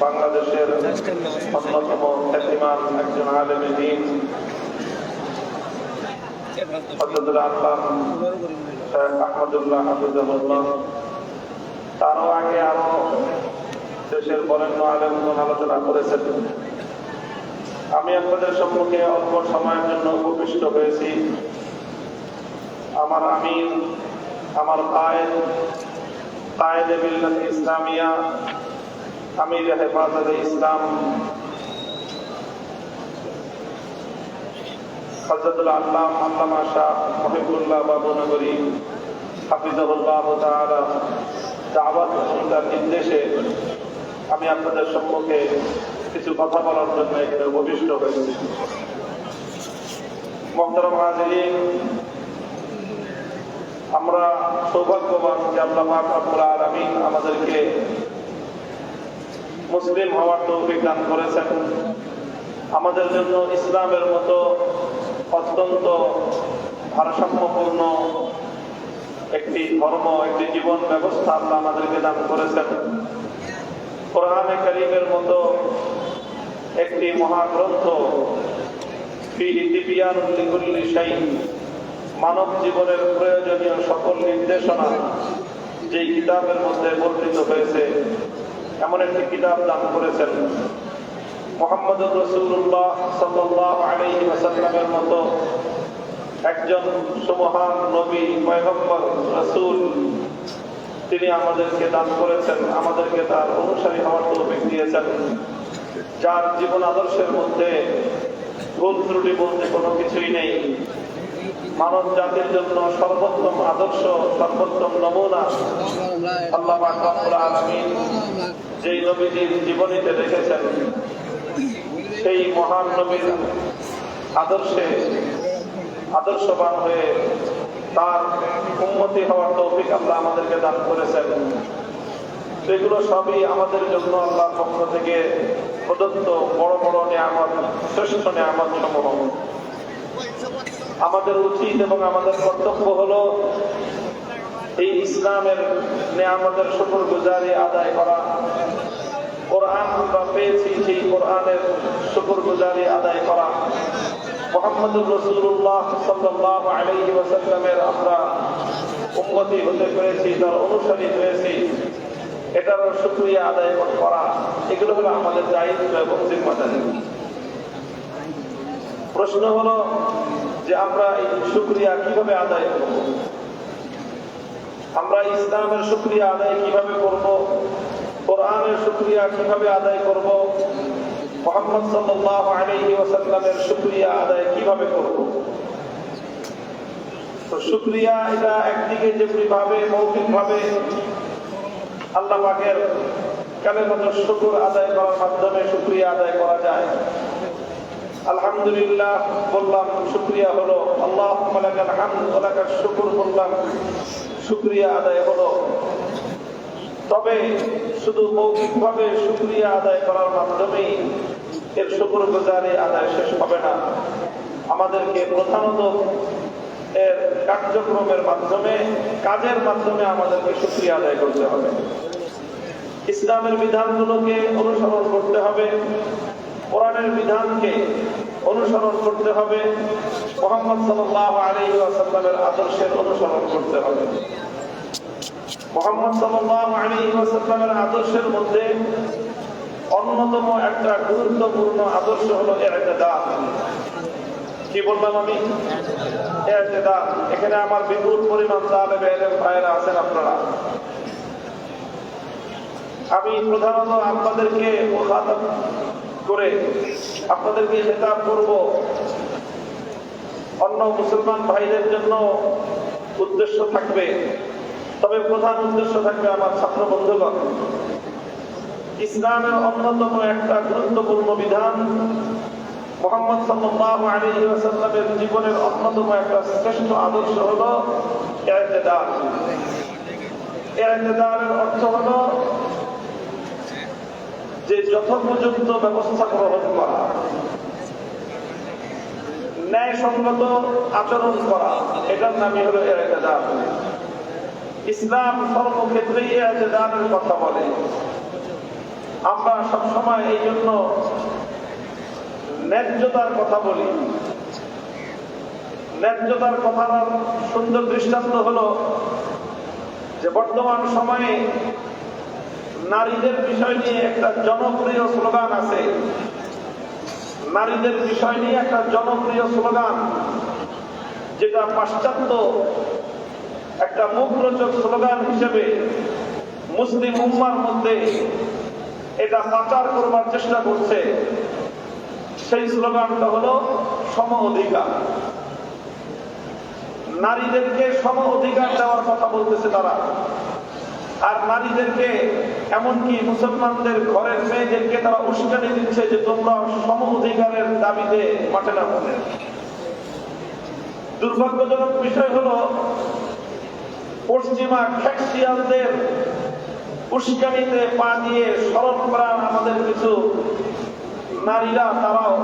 বাংলাদেশের অন্যতম খ্যাতিমান একজন আলেমে দ্বীন হযরতুল আল্লাহ শেখ আহমদুল্লাহ হাফিজাহুল্লাহ, তারও আগে আরো দেশের বরেণ্য আলেমগণ আলোচনা করেছেন। আমি আপনাদের সম্মুখে অল্প সময়ের জন্য উপবিষ্ট হয়েছি। আমার আমির, আমার কায়েদে মিল্লাত ইসলামিয়া, আমির হেফাজতে ইসলাম হযরতুল আল্লাহ আল্লামা শাহ মহিবুল্লাহ বাবুনগরী হাফিজাহুল্লাহ তাআলা দাওয়াত প্রচার নির্দেশে আমি আপনাদের সম্মুখে কিছু কথা বলার জন্য এখানে উপবিষ্ট হয়েছি। মুহতারাম হাজিরিন, আমরা সৌভাগ্যবান যে আল্লাহ পাক রব্বুল আলামিন আমাদেরকে মুসলিম হওয়ার তৌফিক দান করেছেন। আমাদের জন্য ইসলামের মতো অত্যন্ত ভারসাম্যপূর্ণ একটি ধর্ম, একটি জীবন ব্যবস্থা আল্লাহ আমাদেরকে দান করেছেন। কোরআনে কারীমের মতো একটি মহাগ্রন্থ, ফীহি তিবয়ানুল লিকুল্লি শাই, মানব জীবনের প্রয়োজনীয় সকল নির্দেশনা যেই কিতাবের মধ্যে বর্ণিত হয়েছে, এমন একটি কিতাব দান করেছেন। মুহাম্মদুর রাসূলুল্লাহ সাল্লাল্লাহু আলাইহি ওয়াসাল্লামের মতো একজন সুমহান নবী, পয়গম্বর, রাসূল তিনি আমাদেরকে দান করেছেন, আমাদেরকে তার অনুসারী হওয়ার তৌফিক দিয়েছেন, যার জীবন আদর্শের মধ্যে ভুল ত্রুটি বলতে কোনো কিছুই নেই। মানব জাতির জন্য সর্বোত্তম আদর্শ, সর্বোত্তম নমুনা আল্লাহ পাক রব্বুল আলামিন যেই নবীজির জীবনীতে রেখেছেন, সেই মহান নবীর আদর্শে আদর্শবান হয়ে তার উম্মতি হওয়ার তৌফিক আল্লাহ আমাদেরকে দান করেছেন। সেগুলো সবই আমাদের জন্য আল্লাহর পক্ষ থেকে প্রদত্ত বড় বড় নিয়ামত, শ্রেষ্ঠ নিয়ামত সমূহ। আমাদের উচিত এবং আমাদের কর্তব্য হলো এই ইসলামের নিয়ামতের শুকরগুজারি আদায় করা। কোরআন আমরা পেয়েছি, সেই কোরআনের শুকরগুজারি আদায় করা। মুহাম্মদুর রাসূলুল্লাহ সাল্লাল্লাহু আলাইহি ওয়াসাল্লামের আমরা উম্মতি হতে পেরেছি, তার অনুসারী হয়েছি, এটারও শুকরিয়া আদায় করা, এগুলো হলো আমাদের দায়িত্ব এবং জিম্মাদারি। প্রশ্ন হলো যে আমরা এই শুকরিয়া কিভাবে আদায় করব? আমরা ইসলামের শুকরিয়া আদায় কিভাবে করব? কোরআনের শুকরিয়া কিভাবে আদায় করব? মুহাম্মদ সাল্লাল্লাহু আলাইহি ওয়াসাল্লামের শুকরিয়া আদায় কিভাবে করব? তো শুকরিয়া এটা একদিকে যেভাবে মৌখিকভাবে আল্লাহ পাকের কালেমাতুশ শুকর আদায় করার মাধ্যমে শুকরিয়া আদায় করা যায়। আলহামদুলিল্লাহ বললাম, শুকরিয়া হলো। আল্লাহুম্মা লাকাল হামদু ওয়া লাকাশ শুকর বললাম, শুকরিয়া আদায় হলো। তবে শুধু মৌখিকভাবে শুকরিয়া আদায় করার মাধ্যমেই এর শুকরগুজারি আদায় শেষ হবে না। আমাদেরকে প্রধানত এর কার্যক্রমের মাধ্যমে, কাজের মাধ্যমে আমাদেরকে শুকরিয়া আদায় করতে হবে। ইসলামের বিধানগুলোকে অনুসরণ করতে হবে, কোরআনের বিধানকে অনুসরণ করতে হবে, মুহাম্মদ সাল্লাল্লাহু আলাইহি ওয়াসাল্লামের আদর্শের অনুসরণ করতে হবে। মুহাম্মদ সাল্লাল্লাহু আলাইহি ওয়াসাল্লামের আদর্শের মধ্যে অন্যতম একটা গুরুত্বপূর্ণ আদর্শ হলো ইতিদাল। কি বললাম আমি? ইতিদাল। এখানে আমার বিপুল পরিমাণ তালেবে ইলম ভাইরা আছেন আপনারা। আমি প্রধানত আপনাদেরকে মুখাতাব করে আপনাদেরকে খেতাব করব। অন্য মুসলমান ভাইদের জন্য উদ্দেশ্য থাকবে, তবে প্রধান উদ্দেশ্য থাকবে আমার ছাত্র বন্ধুগণ। ইসলামের অন্যতম একটা গুরুত্বপূর্ণ বিধান, মুহাম্মদ সাল্লাল্লাহু আলাইহি ওয়াসাল্লামের জীবনের অন্যতম একটা শ্রেষ্ঠ আদর্শ হলো ইতিদাল। ইতিদালের অর্থ হলো যে যথোপযুক্ত ব্যবস্থা গ্রহণ করা, ন্যায়সঙ্গত আচরণ করা, এটার নামই হলো ইতিদাল। ইসলাম সর্বক্ষেত্রেই ইতিদালের কথা বলে। আমরা সবসময় সময় এই জন্য ন্যায্যতার কথা বলি। ন্যায্যতার কথার সুন্দর দৃষ্টান্ত হলো যে বর্তমান সময়ে নারীদের বিষয় নিয়ে একটা জনপ্রিয় স্লোগান আছে। নারীদের বিষয় নিয়ে একটা জনপ্রিয় স্লোগান, যেটা পাশ্চাত্য একটা মুখরোচক স্লোগান হিসেবে মুসলিম উম্মার মধ্যে এটা পাচার করবার চেষ্টা করছে। সেই স্লোগানটা হলো সম অধিকার। নারীদেরকে সম অধিকার দেওয়ার কথা বলতেছে তারা। আর নারীদেরকে, এমনকি মুসলমানদের ঘরের মেয়েদেরকে তারা উস্কানি দিচ্ছে যে তোমরা সম অধিকারের দাবিতে মাঠে নামো। দুর্ভাগ্যজনক বিষয় হলো পশ্চিমা খ্যাকশিয়ালদের উস্কানিতে পা দিয়ে সরল প্রাণ আমাদের কিছু নারীরা, তারাও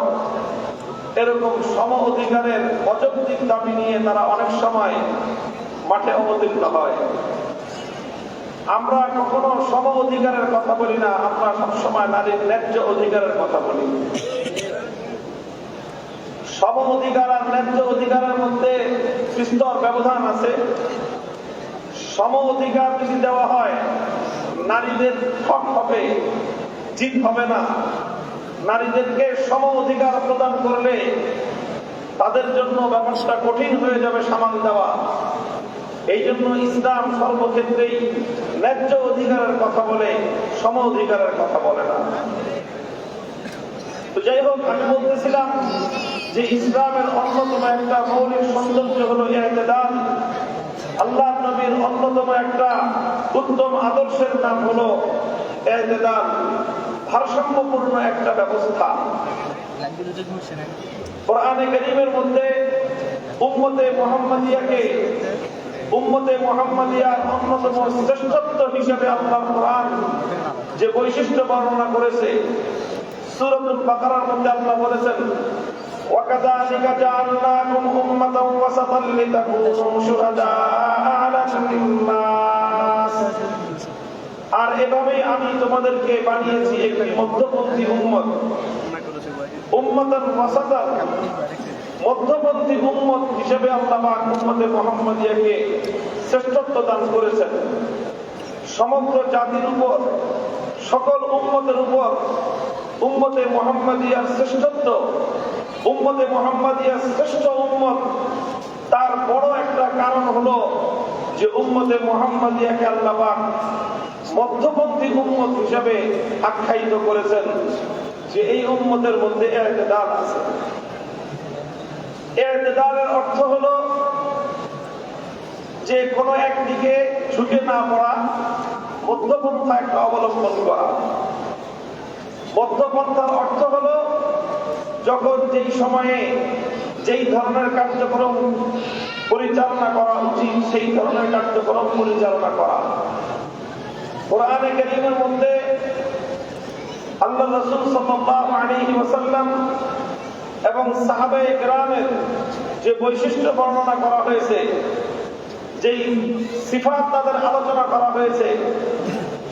এরকম সম অধিকারের অযৌক্তিক দাবি নিয়ে তারা অনেক সময় মাঠে অবতীর্ণ হয়। আমরা কখনো সম অধিকারের কথা বলি না, আমরা সবসময় নারীর ন্যায্য অধিকারের কথা বলি। সম অধিকার আর ন্যায্য অধিকারের মধ্যে বিস্তর ব্যবধান আছে। সম অধিকার যদি দেওয়া হয়, নারীদের হক হবে, জিত হবে না। নারীদেরকে সম অধিকার প্রদান করলে তাদের জন্য ব্যাপারটা কঠিন হয়ে যাবে সামাল দেওয়া। এই জন্য ইসলাম সর্বক্ষেত্রেই ন্যায্য অধিকারের কথা বলে, সম অধিকারের কথা বলে না। তো যাই হোক, আমি বলতেছিলাম যে ইসলামের অন্যতম একটা মৌলিক সৌন্দর্য হলো ইহতিদাল। আল্লাহ নবীর অন্যতম একটা উত্তম আদর্শের নাম হলো ইহতিদাল, ভারসাম্যপূর্ণ একটা ব্যবস্থা। কোরআনে কারীমের মধ্যে উম্মতে মুহাম্মাদিয়ার অন্যতম শ্রেষ্ঠত্ব হিসেবে আল্লাহ কোরআন যে বৈশিষ্ট্য বর্ণনা করেছে, সূরাতুল বাকারার মধ্যে আল্লাহ বলেছেন, وَكَذَلِكَ جَعَلْنَاكُمْ أُمَّةً وَسَطًا لِتَكُونُوا شُهَدَاءَ عَلَى النَّاسِ। আর এভাবেই আমি তোমাদেরকে বানিয়েছি একটি মধ্যপন্থী উম্মত, উম্মাতান ওয়াসাতান, মধ্যপন্থী উম্মত হিসেবে আল্লাহ পাক উম্মতে মুহাম্মাদিয়াকে শ্রেষ্ঠত্ব দান করেছেন। সমগ্র জাতির উপর, সকল উম্মতের উপর উম্মতে মুহাম্মাদিয়ার শ্রেষ্ঠত্ব, উম্মতে মুহাম্মাদিয়ার শ্রেষ্ঠ উম্মত, তার বড় একটা কারণ হলো যে উম্মতে মুহাম্মাদিয়াকে আল্লাহ পাক মধ্যপন্থী উম্মত হিসেবে আখ্যায়িত করেছেন, যে এই উম্মতের মধ্যে ইহতিদাল আছে। ইহতিদালের অর্থ হলো যে কোনো একদিকে ঝুঁকে না পড়া, মধ্যপন্থা একটা অবলম্বন করা। মধ্যপন্থার অর্থ হলো যখন যেই সময়ে যেই ধরনের কার্যক্রম পরিচালনা করা উচিত সেই ধরনের কার্যক্রম পরিচালনা করা। কোরআনে কারীমের মধ্যে আল্লাহ রাসূল সাল্লাল্লাহু আলাইহি ওয়াসাল্লাম এবং সাহাবায়ে কেরামের যে বৈশিষ্ট্য বর্ণনা করা হয়েছে, যেই সিফাত তাদের আলোচনা করা হয়েছে,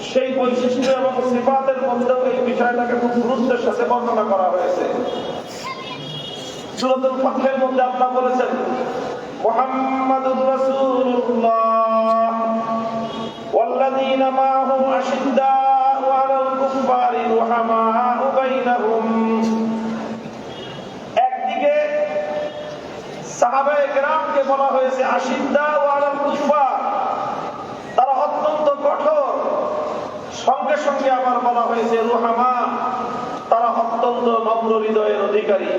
সেই বৈশিষ্ট্য এবং সিফাতের মধ্যেও এই বিষয়টাকে খুব গুরুত্বের সাথে বর্ণনা করা হয়েছে। সূরাতুল ফাতহের মধ্যে আল্লাহ বলেছেন, মুহাম্মাদুর রাসূলুল্লাহ ওয়াল্লাযীনা মাআহু আশিদ্দাউ আলাল কুফফারি রুহামাউ বাইনাহুম। একদিকে সাহাবায়ে কেরামকে বলা হয়েছে আশিদ্দাউ আলাল কুফফার, তারা অত্যন্ত কঠোর। সঙ্গে সঙ্গে আবার বলা হয়েছে রুহামা, তারা অত্যন্ত নম্র হৃদয়ের অধিকারী,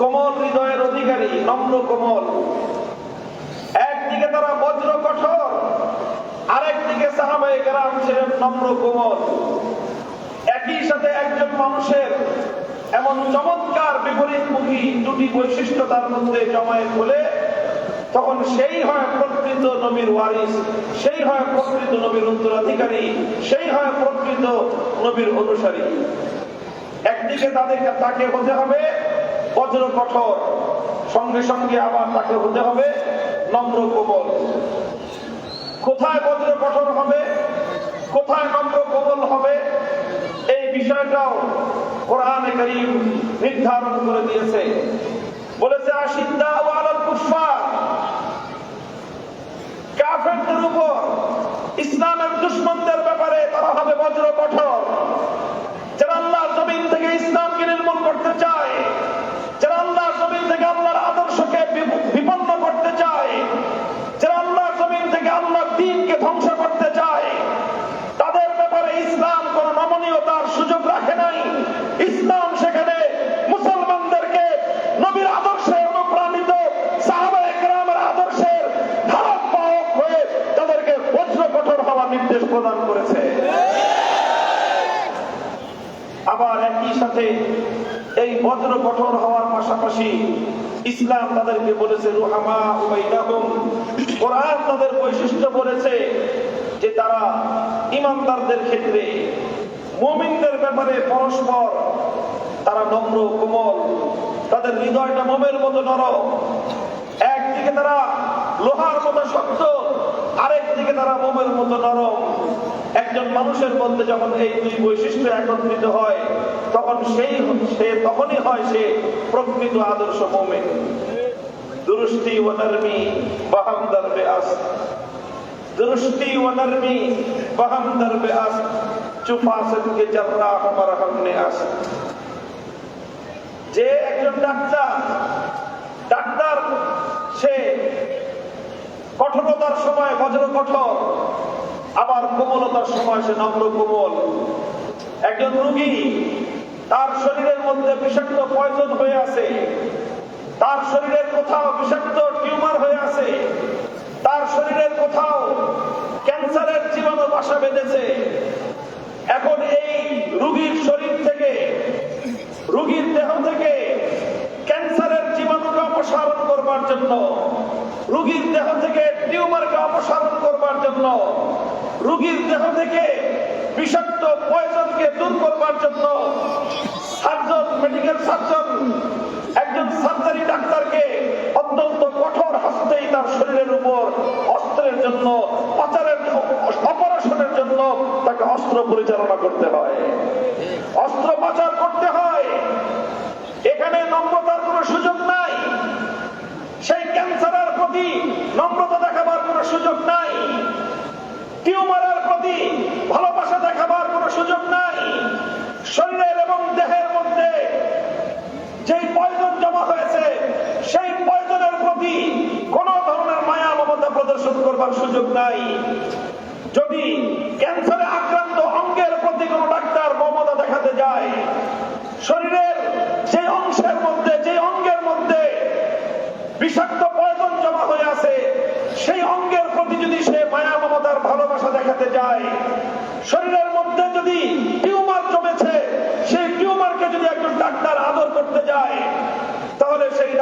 কোমল হৃদয়ের অধিকারী, নম্র কোমল। একদিকে তারা বজ্র কঠোর, আরেকদিকে সাহাবায়ে কেরাম ছিলেন নম্র কোমল। একই সাথে একজন মানুষের এমন চমৎকার বিপরীতমুখী দুটি বৈশিষ্ট্য তার মধ্যে জমায়েত হলে তখন সেই হয় প্রকৃত নবীর ওয়ারিস, সেই হয় প্রকৃত নবীর উত্তরাধিকারী, সেই হয় প্রকৃত নবীর অনুসারী। একদিকে তাকে হতে হবে বজ্র কঠোর, সঙ্গে সঙ্গে আবার তাকে হতে হবে নম্র কোমল। কোথায় বজ্র কঠোর হবে, কোথায় নম্র কোমল হবে, এই বিষয়টাও কোরআনে কারীম নির্ধারণ করে দিয়েছে। বলেছে আশিদ্দাউ আলাল কুফার, কাফেরদের উপর, ইসলামের দুশমনদের ব্যাপারে তারা হবে বজ্র কঠোর। যারা আল্লাহর জমিন থেকে ইসলামকে নির্মূল করতে চায়, যারা আল্লাহর জমিন থেকে আল্লাহর আদর্শকে বিপন্ন করতে চায়, যারা আল্লাহর জমিন থেকে আল্লাহর দ্বীনকে ধ্বংস করতে চায়, তাদের ব্যাপারে ইসলাম কোন নমনীয়তার সুযোগ রাখে নাই। ইসলাম সেখানে মুসলমানদেরকে নবীর আদর্শে অনুপ্রাণিত সাহাবায়ে কেরামের আদর্শের ধারক বাহক হয়ে তাদেরকে বজ্র কঠোর হওয়ার নির্দেশ প্রদান করেছে। আবার একই সাথে এই বজ্র কঠোর হওয়ার পাশাপাশি ইসলাম তাদেরকে বলেছে রুহামা বাইনাহুম। কোরআন তাদের বৈশিষ্ট্য বলেছে যে তারা ঈমানদারদের ক্ষেত্রে, মুমিনদের ব্যাপারে পরস্পর তারা নম্র কোমল, তাদের হৃদয়টা মোমের মতো নরম। একদিকে তারা লোহার মতো শক্ত, আরেকদিকে তারা মোমের মতো নরম। একজন মানুষের মধ্যে যখন এই দুই বৈশিষ্ট্য একত্রিত হয় তখন তখনই হয় সে প্রকৃত আদর্শ মুমিন। দুরুস্তি ওয়া নারমি বাহামদার বেআস, দুরুস্তি ওয়া নারমি বাহামদার বেআস, চুফাসত কে জাররাহ মারহাম নে আস। যে একজন ডাক্তার সে কঠোরতার সময় বজ্র কঠোর, আবার কোমলতার সময় সে নম্র কোমল। একজন রোগী, তার শরীরের মধ্যে বিষাক্ত পয়জন হয়ে আছে, তার শরীরের কোথাও বিষাক্ত টিউমার হয়ে আছে, তার শরীরের কোথাও ক্যান্সারের জীবাণু বাসা বেঁধেছে। এখন এই রোগীর শরীর থেকে, রোগীর দেহ থেকে ক্যান্সারের জীবাণুকে অপসারণ করবার জন্য, রোগীর দেহ থেকে টিউমারকে অপসারণ করবার জন্য, রোগীর দেহ থেকে বিষাক্ত পয়জনকে দূর করবার জন্য সার্জন, মেডিকেল সার্জন, একজন সার্জারি ডাক্তারকে অত্যন্ত কঠোর হস্তেই তার শরীরের উপর অস্ত্রের জন্য, অপারেশনের জন্য তাকে অস্ত্র পরিচালনা করতে হয়, অস্ত্রোপচার করতে হয়। এখানে নম্রতার কোনো সুযোগ নাই, সেই ক্যান্সারের প্রতি নম্রতা দেখাবার কোনো সুযোগ নাই, টিউমারের প্রতি ভালোবাসা দেখাবার কোনো সুযোগ নাই। শরীরের এবং দেহের মধ্যে যেই পয়জন জমা হয়েছে সেই পয়জনের প্রতি কোন ধরনের মায়া মমতা প্রদর্শন করবার সুযোগ নাই। যদি ক্যান্সারে আক্রান্ত অঙ্গের প্রতি কোন ডাক্তার মমতা দেখাতে যায়, শরীরের যে অংশের মধ্যে, যে অঙ্গের মধ্যে বিষাক্ত পয়জন জমা হয়ে আছে সেই অঙ্গের প্রতি যদি সে মায়া মমতার ভালোবাসা দেখাতে যায়, শরীরের মধ্যে যদি টিউমার জমেছে সেই টিউমারকে যদি একজন ডাক্তার আদর করতে যায়, তাহলে সেই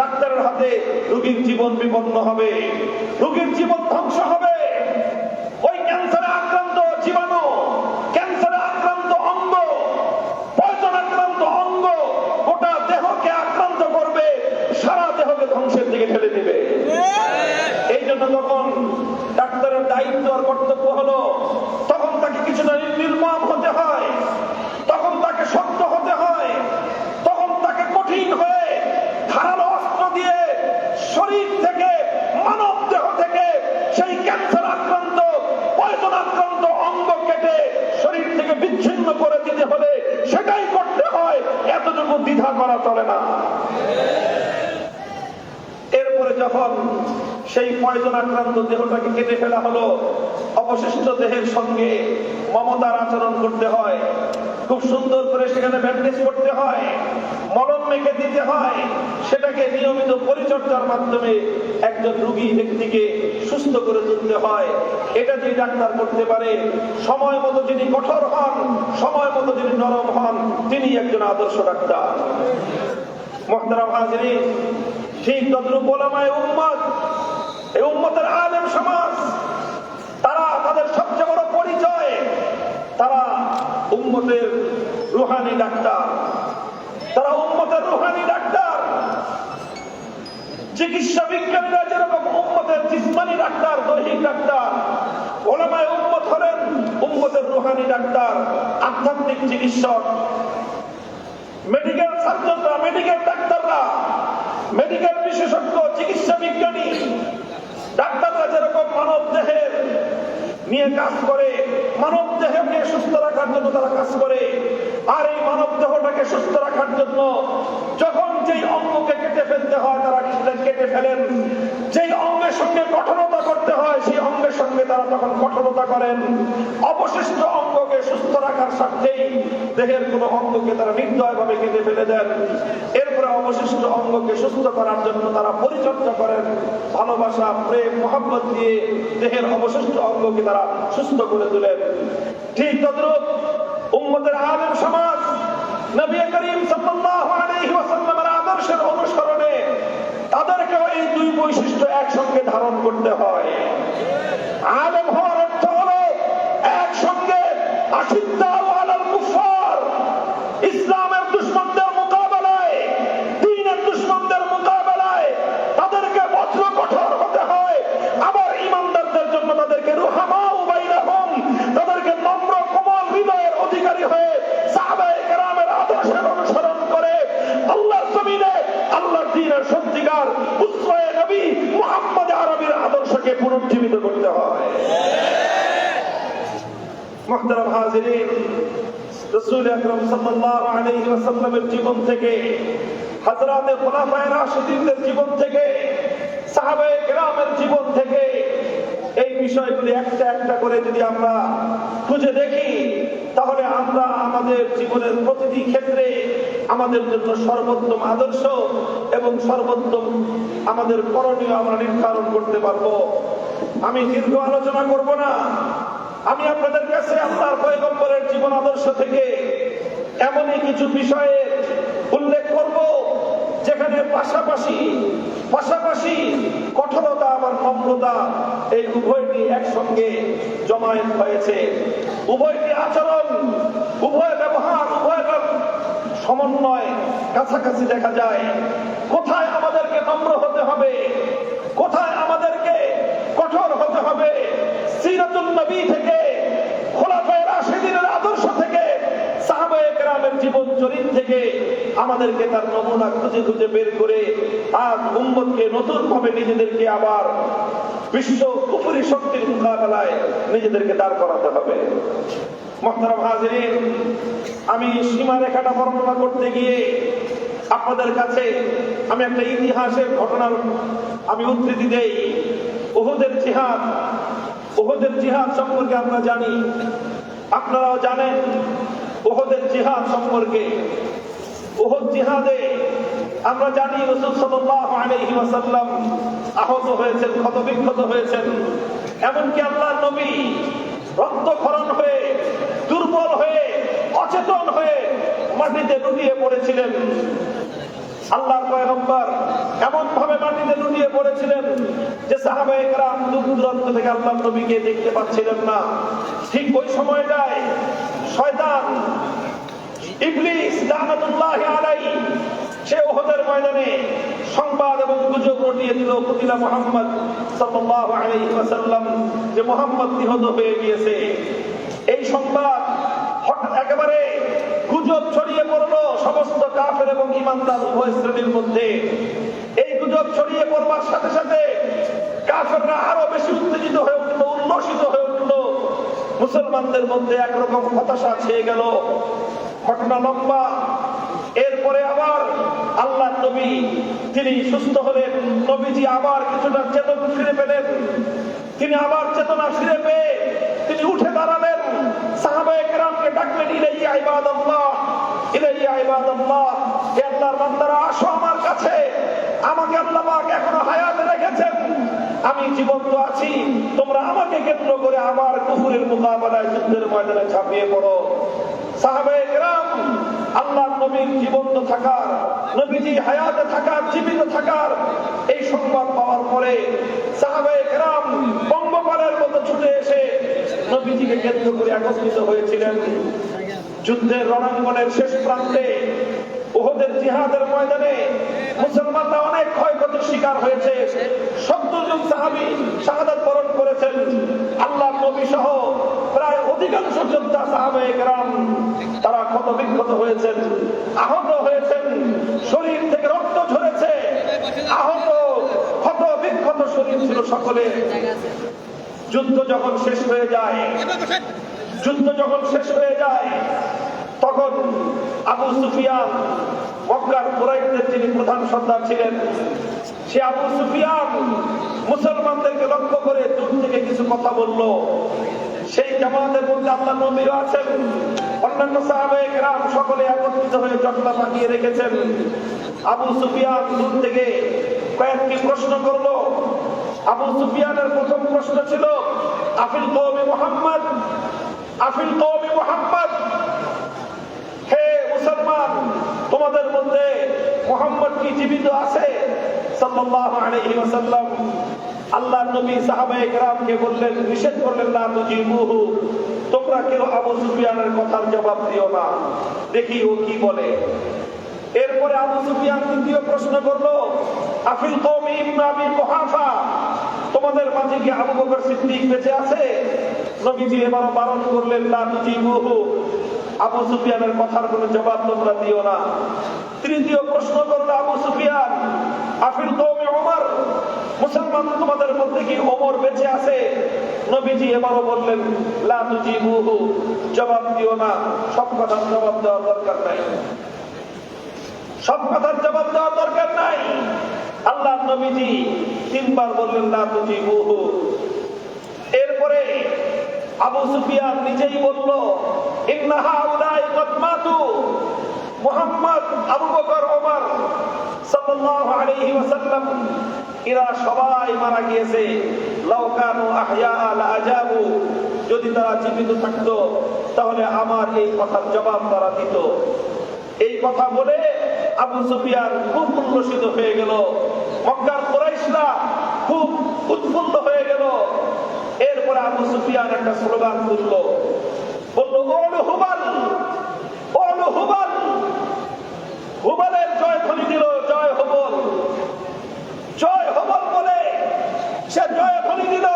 ডাক্তারের হাতে রোগীর জীবন বিপন্ন হবে, রোগীর জীবন ধ্বংস হবে। ওই ক্যান্সারে আক্রান্ত জীবাণু, ক্যান্সারে আক্রান্ত অঙ্গ, পয়জন আক্রান্ত অঙ্গ গোটা দেহকে আক্রান্ত করবে, সারা দেহকে ধ্বংসের দিকে ঠেলে দিবে। এই জন্য যখন ডাক্তারের দায়িত্ব আর কর্তব্য হলো, তখন তাকে কিছুটা নির্মম হতে হয়, তখন তাকে শক্ত হতে হয়, তখন তাকে কঠিন হয়ে ধারালো অস্ত্র দিয়ে শরীর থেকে, মানব দেহ থেকে সেই ক্যান্সার আক্রান্ত, পয়জন আক্রান্ত অঙ্গ কেটে শরীর থেকে বিচ্ছিন্ন করে দিতে হলে সেটাই করতে হয়, এতটুকু দ্বিধা করা চলে না। এরপরে যখন সেই পয়জন আক্রান্ত দেহটাকে কেটে ফেলা হলো, অবশিষ্ট দেহের সঙ্গে মমতার আচরণ করতে হয়, খুব সুন্দর করে সেখানে ব্যান্ডেজ করতে হয়, মলম মেখে দিতে হয়, সেটাকে নিয়মিত পরিচর্যার মাধ্যমে একজন রোগী ব্যক্তিকে সুস্থ করে তুলতে হয়। এটা যে ডাক্তার করতে পারে, সময় মতো যিনি কঠোর হন, সময় মতো যিনি নরম হন, তিনি একজন আদর্শ ডাক্তার। মুহতারাম হাজিরিন, ঠিক তদ্রুপ উলামায়ে উম্মত, এই উম্মতের আলেম সমাজ, তারা তাদের সবচেয়ে বড় পরিচয়, তারা উম্মতের রুহানি ডাক্তার, তারা উম্মতের রুহানি ডাক্তার। চিকিৎসা বিজ্ঞানীরা যেরকম উম্মতের জিসমানি ডাক্তার, দৈহিক ডাক্তার, উলামায়ে উম্মত হলেন উম্মতের উম্মতের রুহানি ডাক্তার, আধ্যাত্মিক চিকিৎসক, মেডিকেল সার্জনরা, মেডিকেল ডাক্তাররা, মেডিকেল বিশেষজ্ঞ, চিকিৎসা বিজ্ঞানী ডাক্তাররা যেরকম মানব দেহের নিয়ে কাজ করে, মানব দেহকে সুস্থ রাখার জন্য তারা কাজ করে, আর এই মানব দেহটাকে সুস্থ রাখার জন্য যখন যেই অঙ্গকে কেটে ফেলতে হয় তারা কেটে ফেলেন, যেই অঙ্গের সঙ্গে কঠোরতা করতে হয় সেই অঙ্গের সঙ্গে তারা তখন কঠোরতা করেন। অবশিষ্ট অঙ্গকে সুস্থ রাখার স্বার্থেই দেহের কোনো অঙ্গকে তারা নির্দয়ভাবে কেটে ফেলে দেন। এরপরে অবশিষ্ট অঙ্গকে সুস্থ করার জন্য তারা পরিচর্যা করেন, ভালোবাসা, প্রেম, মহব্বত দিয়ে দেহের অবশিষ্ট অঙ্গকে তারা সুস্থ করে তোলেন। ঠিক তদ্রূপ উম্মতের আলেম সমাজ নবী করিম সাল্লাল্লাহু আলাইহি ওয়াসাল্লামের আদর্শের অনুসরণে তাদেরকেও এই দুই বৈশিষ্ট্য একসঙ্গে ধারণ করতে হয়। আলেম হওয়ার অর্থ হলো একসঙ্গে আশিদ্দাউ আলাল কুফার, ইসলামের দুশমনদের মোকাবেলায়, দ্বীনের দুশমনদের মোকাবেলায় তাদেরকে বজ্র কঠোর হতে হয়। আবার ঈমানদারদের জন্য তাদেরকে রুহামাউ বাইনাহুম, তাদেরকে নম্র কোমল হৃদয়ের অধিকারী হয়ে সাহাবায়ে কেরামের আদর্শের অনুসরণ করে আল্লাহর জমিনে আল্লাহর দ্বীনের সত্যিকার উসওয়ায়ে নবী মুহাম্মদ আরবীর আদর্শকে পুনর্জীবিত করতে হয়। মুহতারাম হাজিরিন, রাসূল আকরাম সাল্লাল্লাহু আলাইহি ওয়াসাল্লামের জীবন থেকে, হযরতে খুলাফায়ে রাশিদিনদের জীবন থেকে, সাহাবায়ে কেরামের জীবন থেকে এই বিষয়গুলি একটা একটা করে যদি আমরা খুঁজে দেখি তাহলে আমরা আমাদের জীবনের প্রতিটি ক্ষেত্রে আমাদের জন্য সর্বোত্তম আদর্শ এবং সর্বোত্তম আমাদের করণীয় আমরা নির্ধারণ করতে পারবো। আমি দীর্ঘ আলোচনা করব না, আমি আপনাদের কাছে আল্লাহর পয়গম্বরের জীবন আদর্শ থেকে এমনই কিছু বিষয়ের উল্লেখ করব যেখানে পাশাপাশি কঠোরতা আবার নম্রতা এই উভয়টি একসঙ্গে জমায়েত হয়েছে। উভয়টি আচরণ, উভয় ব্যবহার, উভয়টার সমন্বয় কাছাকাছি দেখা যায়। কোথায় আমাদেরকে নম্র হতে হবে, কোথায় আমাদেরকে কঠোর হতে হবে, সিরাতুন নবী থেকে, খুলাফায়ে রাশিদিনের আদর্শ থেকে, সাহাবায়ে কেরামের জীবন চরিত্র থেকে আমাদেরকে তার নমুনা খুঁজে খুঁজে বের করে আজ উম্মতকে নতুন ভাবে নিজেদেরকে আবার বিশ্ব কুফরি শক্তির মোকাবেলায় নিজেদেরকে দাঁড় করাতে হবে। মুহতারাম হাজিরিন, আমি সীমারেখাটা বর্ণনা করতে গিয়ে আপনাদের কাছে আমি একটা ইতিহাসের ঘটনার আমি উদ্ধৃতি দেই। উহুদের জিহাদ সম্পর্কে আমরা জানি, আপনারাও জানেন উহুদের জিহাদ সম্পর্কে। উহুদ জিহাদে আমরা জানি রাসূল সাল্লাল্লাহু আলাইহি ওয়াসাল্লাম আহত হয়েছেন, ক্ষতবিক্ষত হয়েছেন, এমনকি আল্লাহর নবী রক্তক্ষরণ হয়ে, দুর্বল হয়ে, অচেতন হয়ে মাটিতে লুটিয়ে পড়েছিলেন। আল্লাহর পয়গম্বর এমন ভাবে মাটিতে লুটিয়ে পড়েছিলেন যে সাহাবায়ে কেরাম দূর দূরান্ত থেকে আল্লাহর নবীকে দেখতে পাচ্ছিলেন না। ঠিক ওই সময়টায় শয়তান ইবলিস লানাতুল্লাহি আলাইহি সে উহুদের ময়দানে সংবাদ এবং গুজব রটিয়ে দিল কুতিলা মুহাম্মদ সাল্লাল্লাহু আলাইহি ওয়াসাল্লাম, যে মুহাম্মদ নিহত হয়ে গিয়েছে। এই সংবাদ হঠাৎ একেবারে গুজব ছড়িয়ে পড়লো সমস্ত কাফের এবং ঈমানদার উভয় শ্রেণীর মধ্যে। এই গুজব ছড়িয়ে পড়বার সাথে সাথে কাফেররা আরো বেশি উত্তেজিত হয়ে উঠল, উল্লসিত হয়ে উঠল। মুসলমানদের মধ্যে একরকম হতাশা ছেয়ে গেল। ঘটনা লম্বা। এরপরে আবার আল্লাহ নবী তিনি সুস্থ হলেন, নবীজি আবার কিছুটা চেতনা ফিরে পেলেন। তিনি আবার চেতনা ফিরে পেয়ে তিনি উঠে দাঁড়ালেন, সাহাবায়ে কেরামকে ডাকলেন, ইলাইয়া ইবাদাল্লাহ, ইলাইয়া ইবাদাল্লাহ, হে আল্লাহর বান্দারা আসো আমার কাছে, আমাকে আল্লাহ পাক এখনো হায়াতে রেখেছেন, আমি জীবন্ত আছি, তোমরা আমাকে কেন্দ্র করে আবার কুফরের মোকাবেলায় যুদ্ধের ময়দানে ঝাঁপিয়ে পড়ো। সাহাবায়ে কেরাম আল্লাহর নবীর জীবন্ত থাকার, নবীজি হায়াতে থাকার, জীবিত থাকার এই সংবাদ পাওয়ার পরে সাহাবায়ে কেরাম পঙ্গপালের মতো ছুটে এসে নবীজিকে কেন্দ্র করে একত্রিত হয়েছিলেন। যুদ্ধের রণাঙ্গনের শেষ প্রান্তে উহুদের জিহাদের ময়দানে মুসলমানরা অনেক ক্ষয়ক্ষতির শিকার হয়েছে। 70 জন সাহাবী শাহাদাত বরণ করেছেন। আল্লাহর নবী সহ প্রায় অধিকাংশ যোদ্ধা সাহাবায়ে কেরাম তারা ক্ষতবিক্ষত হয়েছেন, আহত হয়েছেন, শরীর থেকে রক্ত ঝরেছে, আহত ক্ষতবিক্ষত শরীর ছিল সকলে। যুদ্ধ যখন শেষ হয়ে যায় তখন আবু সুফিয়ান, মক্কার কুরাইশদের যিনি প্রধান সর্দার ছিলেন, সে আবু সুফিয়ান মুসলমানদেরকে লক্ষ্য করে দূর থেকে কিছু কথা বলল। সেই জামাতের মধ্যে আল্লাহর নবীও আছেন, অন্যান্য সাহাবায়ে কেরাম সকলে একত্রিত হয়ে জটলা পাকিয়ে রেখেছেন। আবু সুফিয়ান দূর থেকে কয়েকটি প্রশ্ন করলো। আবু সুফিয়ানের প্রথম প্রশ্ন ছিল, আফিল কওমি মুহাম্মদ, আফিল কওমি মুহাম্মদ, হে মুসলমান, তোমাদের মধ্যে মুহাম্মদ কি জীবিত আছে? সাল্লাল্লাহু আলাইহি ওয়াসাল্লাম আল্লাহর নবী সাহাবায়ে কেরামকে বললেন, নিষেধ করলেন, লা তুজিবুহু, তোমরা কেউ আবু সুফিয়ানের কথার জবাব দিও না, দেখি ও কি বলে। এরপরে আবু সুফিয়ান দ্বিতীয় প্রশ্ন করলো, আফিল কওমি ইবনে আবি কুহাফা, তোমাদের মাঝে কি আবু বকর সিদ্দিক বেঁচে আছে? নবীজি এবারও বারণ করলেন, লা তুজিবুহু, আবু সুফিয়ানের কথার কোনো জবাব তোমরা দিও না। তৃতীয় প্রশ্ন করলো আবু সুফিয়ান, আফিল কওমি ওমর, মুসলমান তোমাদের মধ্যে কি ওমর বেঁচে আছে? নবীজি এবারও বললেন, লা তুজিবুহু, জবাব দিও না, সব কথার জবাব দেওয়ার দরকার নাই, সব কথার জবাব দেওয়ার দরকার নাই। আল্লাহর নবীজি তিনবার বললেন, লা তুজিবুহু। এরপরে আবু সুফিয়ান নিজেই বলল, ইন্না হাউলাই কদ মাতু, মুহাম্মদ, আবু বকর, ওমর সাল্লাল্লাহু আলাইহি ওয়াসাল্লাম এরা সবাই মারা গিয়েছে। লাউ কানু আহইয়া লা আজাবু, যদি তারা জীবিত থাকতো তাহলে আমার এই কথার জবাব তারা দিত। এই কথা বলে আবু সুফিয়ান খুব উল্লসিত হয়ে গেল, মক্কার কুরাইশরা খুব উৎফুল্ল হয়ে গেল। এরপরে আবু সুফিয়ান একটা স্লোগান তুলল, বলল, ওলু হুবাল, ওলু হুবাল, হুবালের জয় ধ্বনি দিল, জয় হুবল, জয় হুবল বলে সে জয় ধ্বনি দিল।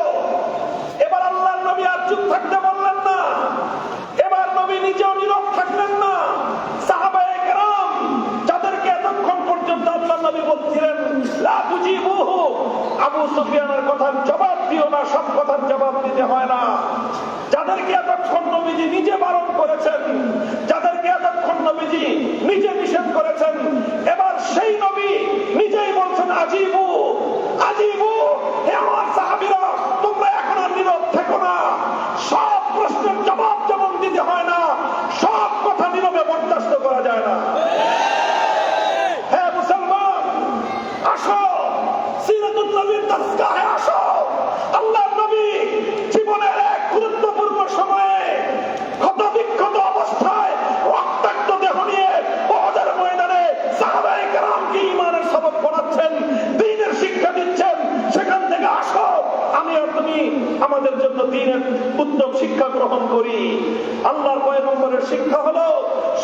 এবার আল্লাহর নবী আর চুপ থাকতে বললেন না, এবার নবী নিজেও নীরব থাকলেন না। সাহাবায়ে কেরাম যাদেরকে এতক্ষণ পর্যন্ত আল্লাহর নবী বলছিলেন, লা তুজিবুহু, আবু সুফিয়ানের কথার জবাব দিও না, সব কথার জবাব দিতে হয় না, যাদেরকে এতক্ষণ নবীজি নিজে বারণ করেছেন, যাদেরকে এতক্ষণ নবীজি নিজে নিষেধ করেছেন, এবার সেই নবী নিজেই বলছেন, আজিবু, আজিবু, হে আমার সাহাবীরা, তোমরা এখন আর নীরব থেকো না, সব প্রশ্নের জবাব যেমন দিতে হয় না, সব কথা নীরবে বরদাস্ত করা যায় না। হে মুসলমান, আসো, সিরাতুন নবীর দরগাহে আসো। আল্লাহর নবী জীবনের এক গুরুত্বপূর্ণ সময়ে ক্ষতবিক্ষত অবস্থায় রক্তাক্ত দেহ নিয়ে উহুদের ময়দানে সাহাবায়ে কেরামকে ঈমানের সবক পড়াচ্ছেন, দ্বীনের শিক্ষা দিচ্ছেন। সেখান থেকে আসো, আমি আর তুমি আমাদের জন্য দ্বীনের উত্তম শিক্ষা গ্রহণ করি। আল্লাহর পয়গম্বরের শিক্ষা হলো,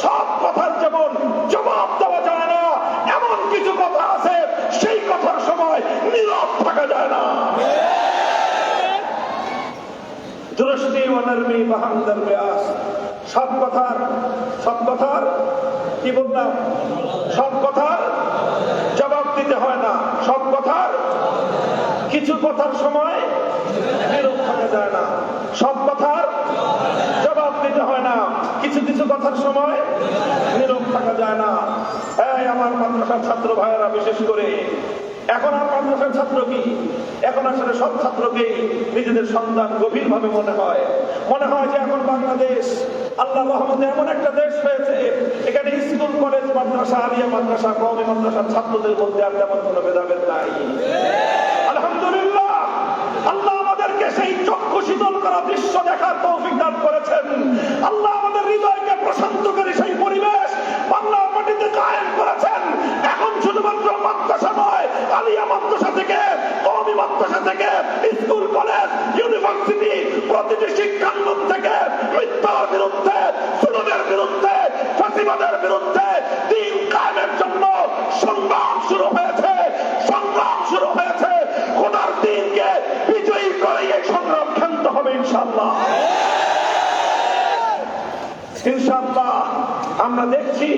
সব কথার যেমন জবাব দেওয়া যায় না, এমন কিছু কথা আছে সেই কথার সময় নীরব থাকা যায় না। দুরুস্তি ওয়া নারমি বাহামদার বিয়াস, সব কথার কি বললাম, সব কথার জবাব দিতে হয় না, সব কথার, কিছু কথার সময় নীরব থাকা যায় না, সব কথার জবাব দিতে হয় না, কিছু কিছু কথার সময় নীরব থাকা যায় না। এই আমার মাদ্রাসার ছাত্র ভাইয়েরা, বিশেষ করে এখন আর মাদ্রাসার ছাত্র কি, এখন আসলে সব ছাত্রকেই নিজেদের সন্তান গভীর ভাবে মনে হয় যে এখন বাংলাদেশ আল্লাহর রহমতে এমন একটা দেশ হয়েছে, এখানে স্কুল, কলেজ, মাদ্রাসা, আলিয়া মাদ্রাসা, কওমি মাদ্রাসার ছাত্রদের মধ্যে আর তেমন কোনো ভেদাভেদ নাই। আলহামদুলিল্লাহ, আল্লাহ আমাদেরকে সেই চক্ষু শীতল করা দৃশ্য দেখার তৌফিক দান করেছেন। আল্লাহ আমাদের হৃদয়কে প্রশান্তকারী সেই পরিবেশ বাংলার মাটিতে কায়েম করেছেন। এখন শুধুমাত্র মাদ্রাসা নয়, আলিয়া মাদ্রাসা থেকে, কওমি মাদ্রাসা থেকে, স্কুল, কলেজ, ইউনিভার্সিটি, প্রতিটি শিক্ষাঙ্গন থেকে মিথ্যার বিরুদ্ধে, জুলুমের বিরুদ্ধে, ফাঁসিবাদের বিরুদ্ধে দ্বীন কায়েম সংগ্রাম ক্ষান্ত হবে ইনশাআল্লাহ। ইনশাআল্লাহ আমরা দেখছি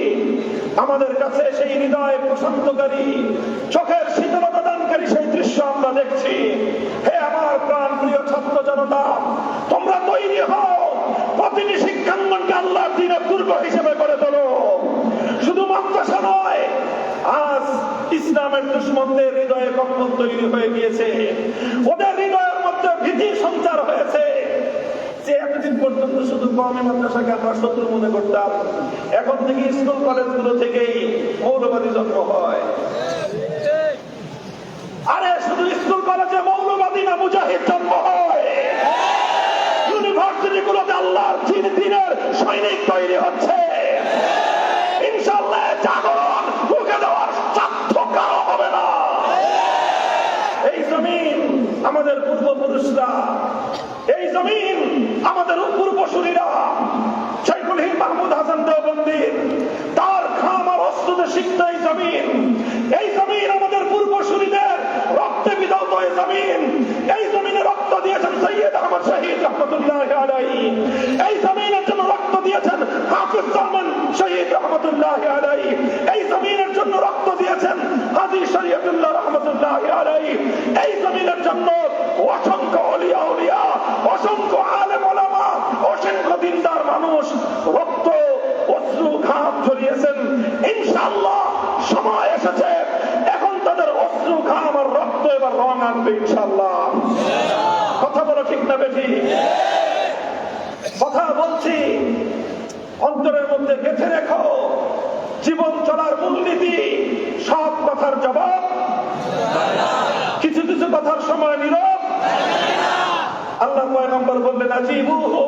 আমাদের কাছে সেই হৃদয় প্রশান্তকারী, চোখের শীতলতা দানকারী সেই দৃশ্য আমরা দেখছি। হে আমার প্রাণ প্রিয় ছাত্র জনতা, তোমরা তৈরি হও, প্রতিটি শিক্ষাঙ্গনকে আল্লাহর দ্বীনের দুর্গ হিসেবে করে তোলো। শুধু মাদ্রাসা নয়, আজ ইসলামের দুশমনদের হৃদয়ে কম্পন তৈরি হয়ে গিয়েছে, ওদের হৃদয়ের মধ্যে ভীতির সঞ্চার হয়েছে। যে এতদিন পর্যন্ত শুধু কওমি মাদ্রাসাকে আমরা শত্রু মনে করতাম, এখন থেকে স্কুল কলেজগুলো থেকেই মৌলবাদী জন্ম হয়। আরে শুধু স্কুল কলেজে মৌলবাদী না, মুজাহিদ জন্ম হয়। ইউনিভার্সিটি গুলোতে আল্লাহর দ্বীনের সৈনিক তৈরি হচ্ছে। ইনশাআল্লাহ জাগরণ রুখে দেওয়ার সাধ্য কারো হবে না। এই জমিন আমাদের পূর্বপুরুষরা, এই জমিন আমাদের পূর্বসূরীরা, শাইখুল হিন্দ মাহমুদ হাসান দেওবন্দি তার ঘাম আর অস্ত্রতে সিক্ত এই জমিন, এই জমিন আমাদের পূর্বসূরীদের রক্তে বিধৌত এই জমিন। এই জমিনে রক্ত দিয়েছেন সৈয়দ আহমদ শহীদ রহমতুল্লাহি আলাইহি, এই জমিনের জন্য রক্ত দিয়েছেন হাফিজ সালমান শহীদ রহমতুল্লাহি আলাইহি, এই জমিনের জন্য রক্ত দিয়েছেন হাজী শরীয়তুল্লাহ রহমতুল্লাহি আলাইহি, এই জমিনের জন্য অসংখ্য ওলিয়া উলিয়া, অসংখ্য আলেম ওলামা, অসংখ্য দিনদার মানুষ রক্ত অশ্রু ঘাম ঝরিয়েছেন। ইনশাআল্লাহ সময় এসেছে, এখন তাদের অশ্রু ঘাম আর রক্ত এবার রং আনবে ইনশাআল্লাহ। কথা বলো ঠিক না বেশি? কথা বলছি, অন্তরের মধ্যে গেঁথে রেখো। জীবন চলার মূলনীতি সব কথার জবাব, কিছু কিছু কথার সময় নীরব। আল্লাহ পয়গম্বর বললেন, আজিবুহু,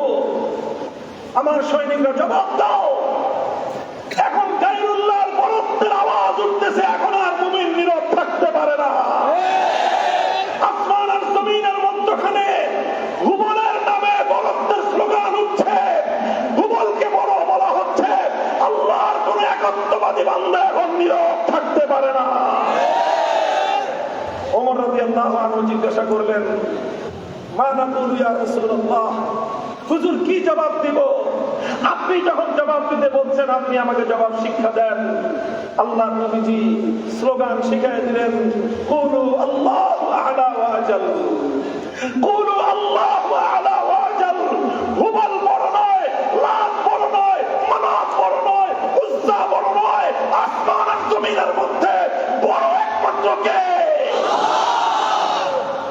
আমার সৈনিকরা জবাব দাও। এখন গায়রুল্লাহর বরত্বের আওয়াজ উঠতেছে, এখন আর মুমিন নীরব থাকতে পারে না। আসমান আর জমিনের মধ্যখানে হুবলের নামে বরত্বের স্লোগান উঠছে, হুবলকে বড় বলা হচ্ছে। আল্লাহর কোন একত্ববাদী বান্দা এখন নীরব থাকতে পারে না। ওমর রাদিয়াল্লাহু আনহু জিজ্ঞাসা করলেন, মা নাকুলু ইয়া রাসূলুল্লাহ, হুজুর কি জবাব দিব? আপনি যখন জবাব দিতে বলছেন, আপনি আমাকে জবাব শিক্ষা দেন। আল্লাহর নবীজি স্লোগান শিখিয়ে দিলেন, কুলু আল্লাহু আ'লা ওয়া আজাল, কুলু আল্লাহু আ'লা ওয়া আজাল। হুবল বড় নয়, লাত বড় নয়, মানাত বড় নয়, উজ্জা বড় নয়, আসমান আর জমিনের মধ্যে বড় একমাত্র কে?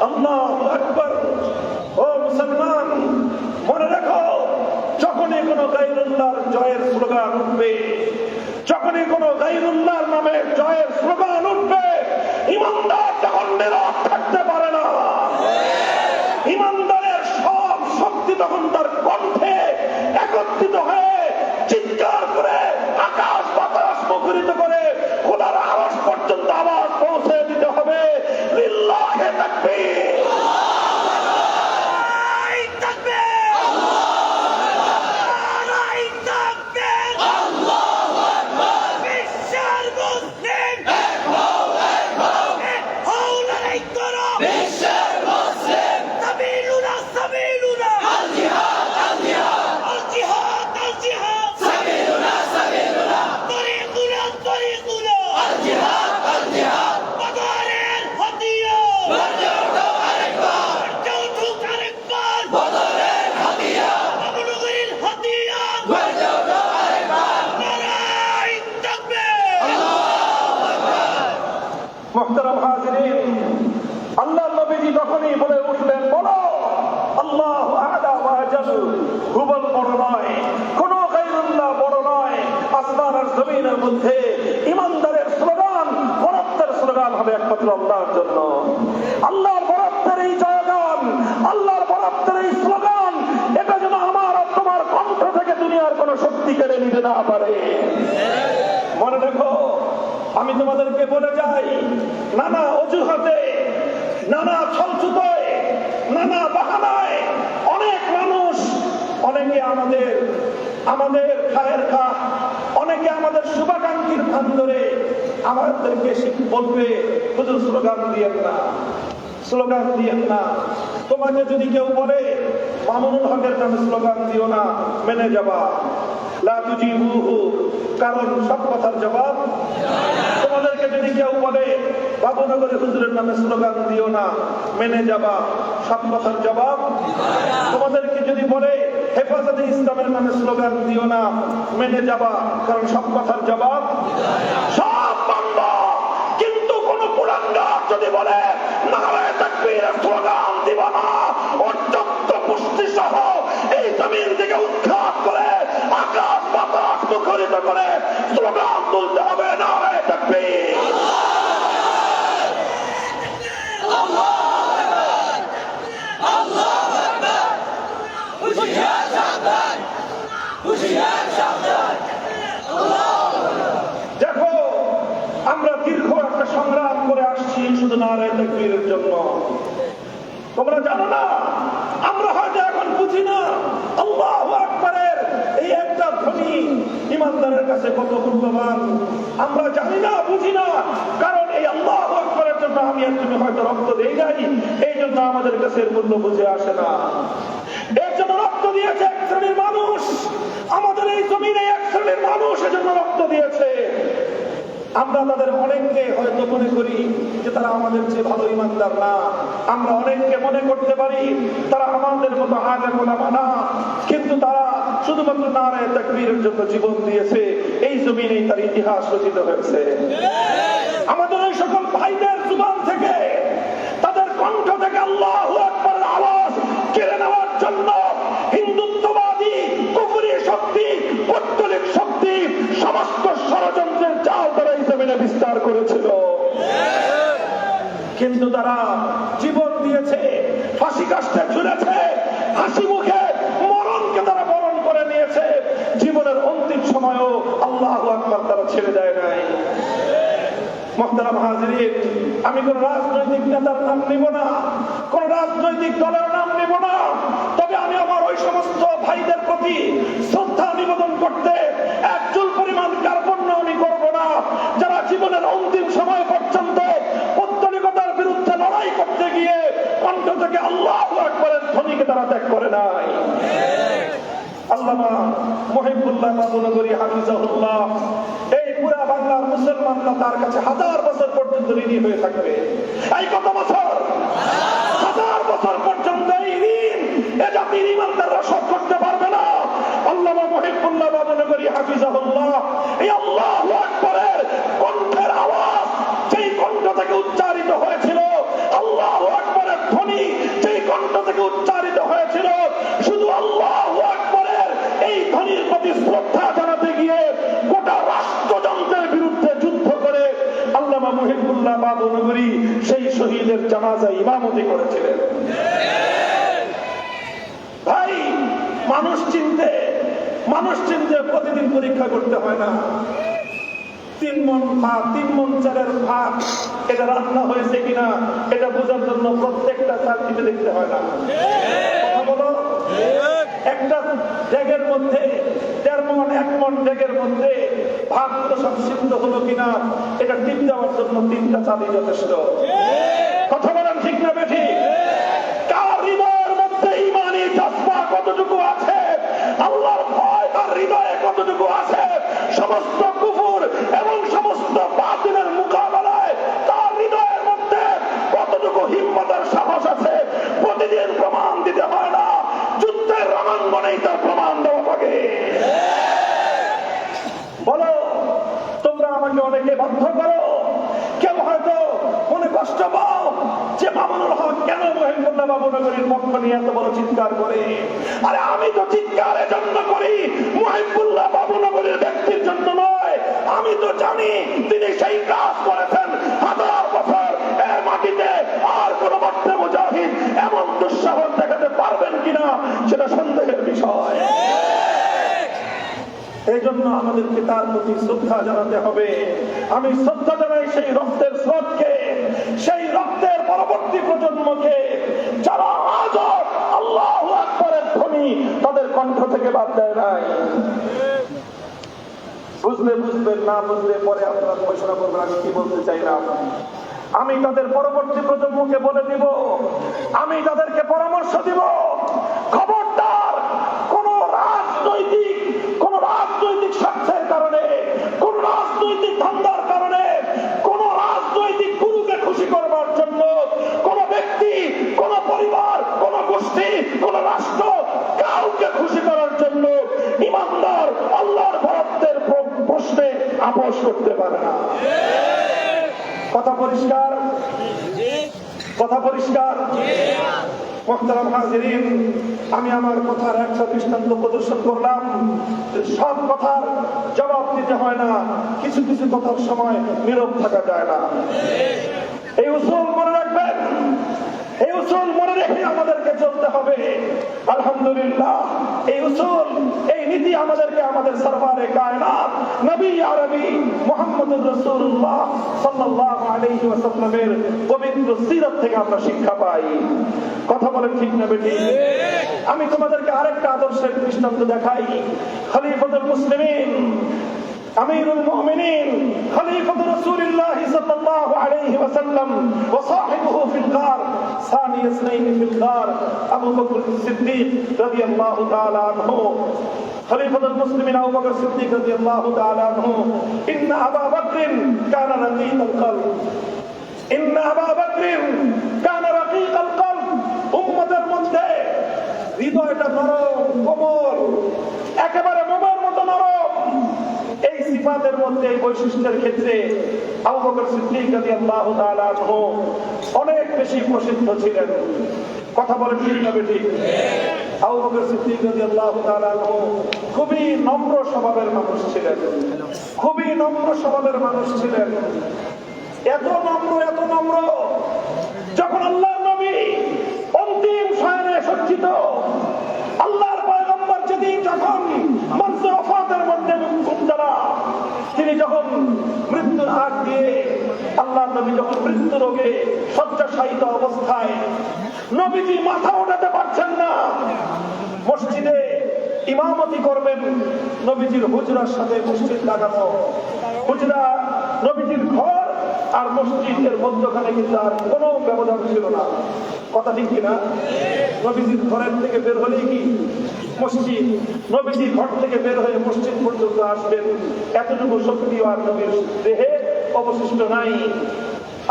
আল্লাহু আকবার। ও মুসলমান, মনে রাখো, যখনই কোন গায়রুল্লাহর জয়ের স্লোগান উঠবে, যখনই কোন গায়রুল্লাহর নামে জয়ের স্লোগান উঠবে, ইমানদার তখন নীরব থাকতে পারে না। ইমানদারের সব শক্তি তখন তার কণ্ঠে একত্রিত হয়ে চিৎকার করে আকাশ বাতাস মুখরিত করে খোদার আওয়াজ পর্যন্ত আওয়াজ পৌঁছে দিতে হবে, লিল্লাহি তাকবীর। মুহতারাম হাজিরিন, আল্লাহর নবীজি তখনই বলে উঠলেন, বলো আল্লাহু আ'লা ওয়া আজাল। হুবল বড় নয়, কোন গায়রুল্লাহ বড় নয়। আসমান আর জমিনের মধ্যে ইমানদারের স্লোগান, বরত্বের স্লোগান হবে একমাত্র আল্লাহর জন্য। আল্লাহর বরত্বের এই জয়গান, আল্লাহর বরত্বের এই স্লোগান, এটা যেন আমার আর তোমার কণ্ঠ থেকে দুনিয়ার কোন শক্তি কেড়ে নিতে না পারে। মনে রেখো, আমি তোমাদেরকে বলে যাই, নানা অজুহাতে, নানা ছলছুতোয়, নানা বাহানায় অনেক মানুষ, অনেকে আমাদের খায়ের খা, অনেকে আমাদের শুভাকাঙ্ক্ষীর ভান ধরে আমাদেরকে বলবে, হুজুর স্লোগান দিয়েন না, স্লোগান দিয়েন না। তোমাকে যদি কেউ বলে মামুনুল হকের নামে স্লোগান দিও না, মেনে যাবা, লা তুজিবুহু, কারণ সব কথার জবাব। তোমাদেরকে যদি কেউ বলে বাবুনগরে হুজুরের নামে স্লোগান দিও না, মেনে যাবা, সব কথার জবাব। তোমাদেরকে যদি বলে হেফাজতে ইসলামের নামে স্লোগান দিও না, মেনে যাবা, কারণ সব কথার জবাব। সব মানব, কিন্তু কোন কুলাঙ্গার যদি বলে নারায়ে তাকবীরের স্লোগান দিব না, অত্যন্ত পুষ্টি সহ এই জমিন থেকে উৎখাত করে আকাশ বাতাস মুখরিত করে স্লোগান তুলতে হবে, নারায়ে তাকবীর। দেখো, আমরা দীর্ঘ একটা সংগ্রাম করে আসছি শুধু নারায়ে তাকবীরের জন্য। তোমরা জানো না, আমরা হয়তো এখন বুঝি না আল্লাহু আকবারের এই একটা ধ্বনি ইমানদারের কাছে কত মূল্যবান। আমরা জানি না, বুঝি না, কারণ এই আল্লাহু আকবারের জন্য আমি আর তুমি হয়তো রক্ত দেই নাই, এই জন্য আমাদের কাছে এর মূল্য বুঝে আসে না। এর জন্য রক্ত দিয়েছে এক শ্রেণীর মানুষ, আমাদের এই জমিনে এক শ্রেণীর মানুষ এজন্য রক্ত দিয়েছে। আমরা তাদের অনেককে হয়তো মনে করি যে তারা আমাদের চেয়ে ভালো ইমানদার না, আমরা অনেককে মনে করতে পারি তারা আমাদের মতো আলেম ওলামা না, কিন্তু তারা শুধুমাত্র নারায়ে তাকবীরের জন্য জীবন দিয়েছে, এই জমিনেই তার ইতিহাস রচিত হয়েছে। আমাদের ওই সকল ভাইদের জুবান থেকে, তাদের কণ্ঠ থেকে আল্লাহু আকবারের আওয়াজ কেড়ে নেওয়ার জন্য হিন্দুত্ববাদী কুফরি শক্তি, পৌত্তলিক শক্তি সমস্ত ষড়যন্ত্রের জাল তারা এই জমিনে বিস্তার করেছিল। কিন্তু তারা জীবন দিয়েছে, ফাঁসি কাষ্ঠে ঝুলেছে, হাসি মুখে মরণকে তারা বরণ করে নিয়েছে। জীবনের অন্তিম সময়ও আল্লাহু আকবার তারা ছেড়ে দেয় নাই। মুহতারাম হাজিরিন, আমি কোন রাজনৈতিক নেতার নাম নিব না, কোন রাজনৈতিক দলের নাম নিব না, তবে আমি আমার ওই সমস্ত ভাইদের প্রতি শ্রদ্ধা নিবেদন করতে একচুল পরিমাণ কার্পণ্য আমি করব না, যারা জীবনের অন্তিম সময় পর্যন্ত পৌত্তলিকতার বিরুদ্ধে লড়াই করতে গিয়ে কণ্ঠ থেকে আল্লাহু আকবারের ধ্বনিকে তারা ত্যাগ করে নাই। আল্লামা মুহিবুল্লাহ বাবুনগরী হাফিজাহুল্লাহ, এই পুরা বাংলার মুসলমানরা তার কাছে 1000 বছর পর্যন্ত ঋণী হয়ে থাকবে। এই কত বছর? 1000 বছর পর্যন্ত এই ঋণ এ জাতির ইমানদাররা শোধ করতে পারবে না। আল্লামা মুহিবুল্লাহ বাবুনগরী হাফিজাহুল্লাহ এই আল্লাহু আকবারের কণ্ঠের আওয়াজ যেই কণ্ঠ থেকে উচ্চারিত হয়েছিল, আল্লাহু আকবারের ধ্বনি যেই কণ্ঠ থেকে উচ্চারিত হয়েছিল, শুধু আল্লাহু আকবারের এই ধ্বনির প্রতি শ্রদ্ধা জানাতে গিয়ে গোটা রাষ্ট্রযন্ত্রের বিরুদ্ধে যুদ্ধ করে আল্লামা মুহিবুল্লাহ বাবুনগরী সেই শহীদের জানাজায় ইমামতি করেছিলেন। ভাই, মানুষ চিনতে প্রতিদিন পরীক্ষা করতে হয় না। 3 মণ ভাত, 3 মণ চালের ভাত, এটা রান্না হয়েছে কিনা এটা বোঝার জন্য প্রত্যেকটা চাল টিপে দেখতে হয় না। কথা বলো, একটা ডেগের মধ্যে 1.5 মণ 1 মণ ডেগের মধ্যে ভাত তো সব সিদ্ধ হলো কিনা এটা টিপ দেওয়ার জন্য 3টা চালই যথেষ্ট। কথা বলেন ঠিক না বেঠি? কার হৃদয়ের মধ্যে ঈমানী জজবা কতটুকু আছে, আল্লাহর ভয় তার হৃদয়ে কতটুকু আছে, সমস্ত কুফর এবং সমস্ত বাতিলের মোকাবেলায় তার হৃদয়ের মধ্যে কতটুকু হিম্মতের সাহস আছে, প্রতিদিন প্রমাণ দিতে হয় না, যুদ্ধের রণাঙ্গনেই তার প্রমাণ দেওয়া থাকে। বলো, তোমরা আমাকে অনেকে বাধ্য করো, কেউ হয়তো মনে কষ্ট পাও যে মামুনুল হক কেন মুহিবুল্লাহ বাবুনগরীর পক্ষ নিয়ে এত বড় চিৎকার করে। আরে আমি তো চিৎকার এজন্য করি মুহিবুল্লাহ বাবুনগরীর ব্যক্তির জন্য নয়, আমি তো জানি তিনি সেই কাজ করেছেন 1000 বছর এর মাটিতে। আর কোন বক্তা মুজাহিদ এমন দুঃসাহস দেখাতে পারবেন কিনা সেটা সন্দেহের বিষয়। এই জন্য আমাদেরকে তার প্রতি শ্রদ্ধা জানাতে হবে। আমি শ্রদ্ধা জানাই সেই রক্তের স্রোতকে, সেই রক্তের পরবর্তী প্রজন্মকে, যারা আজও আল্লাহু আকবারের ধ্বনি তাদের কণ্ঠ থেকে বাদ দেয় নাই। বুঝলে বুঝবেন, না বুঝলে পরে আপনারা গবেষণা করবেন আমি কি বলতে চাইলাম। আমি তাদের পরবর্তী প্রজন্মকে বলে দিব, আমি তাদেরকে পরামর্শ দিব, খবরদার কোন রাজনৈতিক স্বার্থের কারণে, কোন রাজনৈতিক ধান্দার কারণে, কোন রাজনৈতিক গুরুকে খুশি করবার জন্য কোন ব্যক্তি, কোন পরিবার, কোন গোষ্ঠী, কোন রাষ্ট্র কাউকে খুশি করার জন্য ইমানদার আল্লাহর বরাদ্দের প্রশ্নে আপোষ করতে পারে না। কথা পরিষ্কার? কথা পরিষ্কার? মুহতারাম হাজিরিন, আমি আমার কথার একটা দৃষ্টান্ত প্রদর্শন করলাম। সব কথার জবাব দিতে হয় না, কিছু কিছু কথার সময় নীরব থাকা যায় না। এই উসুল মনে রাখবেন, এই উসুল মনে রেখে আমাদেরকে চলতে হবে। আলহামদুলিল্লাহ, এই উসুল, এই নীতি আমাদেরকে আমাদের সরওয়ারে কায়নাত নবী আরবি মুহাম্মদুর রাসূলুল্লাহ সাল্লাল্লাহু আলাইহি ওয়াসাল্লামের পবিত্র সিরাত থেকে আমরা শিক্ষা পাই। কথা বলেন ঠিক না বেটি? আমি তোমাদেরকে আরেকটা আদর্শের দৃষ্টান্ত দেখাই। খলিফাতুল মুসলিমিন, আমিরুল মুমিনিন, খলিফাতুর রাসূলুল্লাহ সাল্লাল্লাহু আলাইহি ওয়াসাল্লাম ওয়া সাহিবুহু ফিল গার, সানি ইসনাইন ফিল গার, আবু বকর সিদ্দিক রাদিয়াল্লাহু তাআলা আনহু। খলিফাতুল মুসলিমিন আবু বকর সিদ্দিক রাদিয়াল্লাহু তাআলা আনহু, ইন্না আবু বকর কানা রাকীকাল কলব, ইন্না আবু বকর কানা রাকীকাল কলব। উম্মতের মধ্যে হৃদয়টা নরম, কোমল, একেবারে মোমের মতো নরম। এই সিফাতের মধ্যে, এই বৈশিষ্ট্যের ক্ষেত্রে আবু বকর সিদ্দিক রাদিয়াল্লাহু তাআলা আনহু অনেক বেশি প্রসিদ্ধ ছিলেন। কথা বলেন ঠিক না বেটি? আবু বকর সিদ্দিক রাদিয়াল্লাহু তাআলা আনহু খুবই নম্র স্বভাবের মানুষ ছিলেন, খুবই নম্র স্বভাবের মানুষ ছিলেন। এত নম্র, যখন আল্লাহর নবী অন্তিম শয়নে সজ্জিত, আল্লাহর পয়গম্বর যেদিন যখন মঞ্চে ওফাতের মধ্যে মুক্তরা, তিনি যখন মৃত্যুর হাত দিয়ে, আল্লাহর নবী যখন মৃত্যু রোগে শয্যাশায়িত অবস্থায়, নবীজি মাথা ওঠাতে পারছেন না। মসজিদে ইমামতি করবেন, নবীজির হুজরার সাথে মসজিদ লাগানো, হুজরা নবীজির ঘর আর মসজিদের মধ্যখানে কিন্তু আর কোনো ব্যবধান ছিল না। কথা ঠিক কিনা? নবীজির ঘরের থেকে বের হলেই কি মসজিদ, নবীজি ঘর থেকে বের হয়ে মসজিদ পর্যন্ত আসবেন, এতটুকু শক্তি আর নবীর দেহে অবশিষ্ট নাই।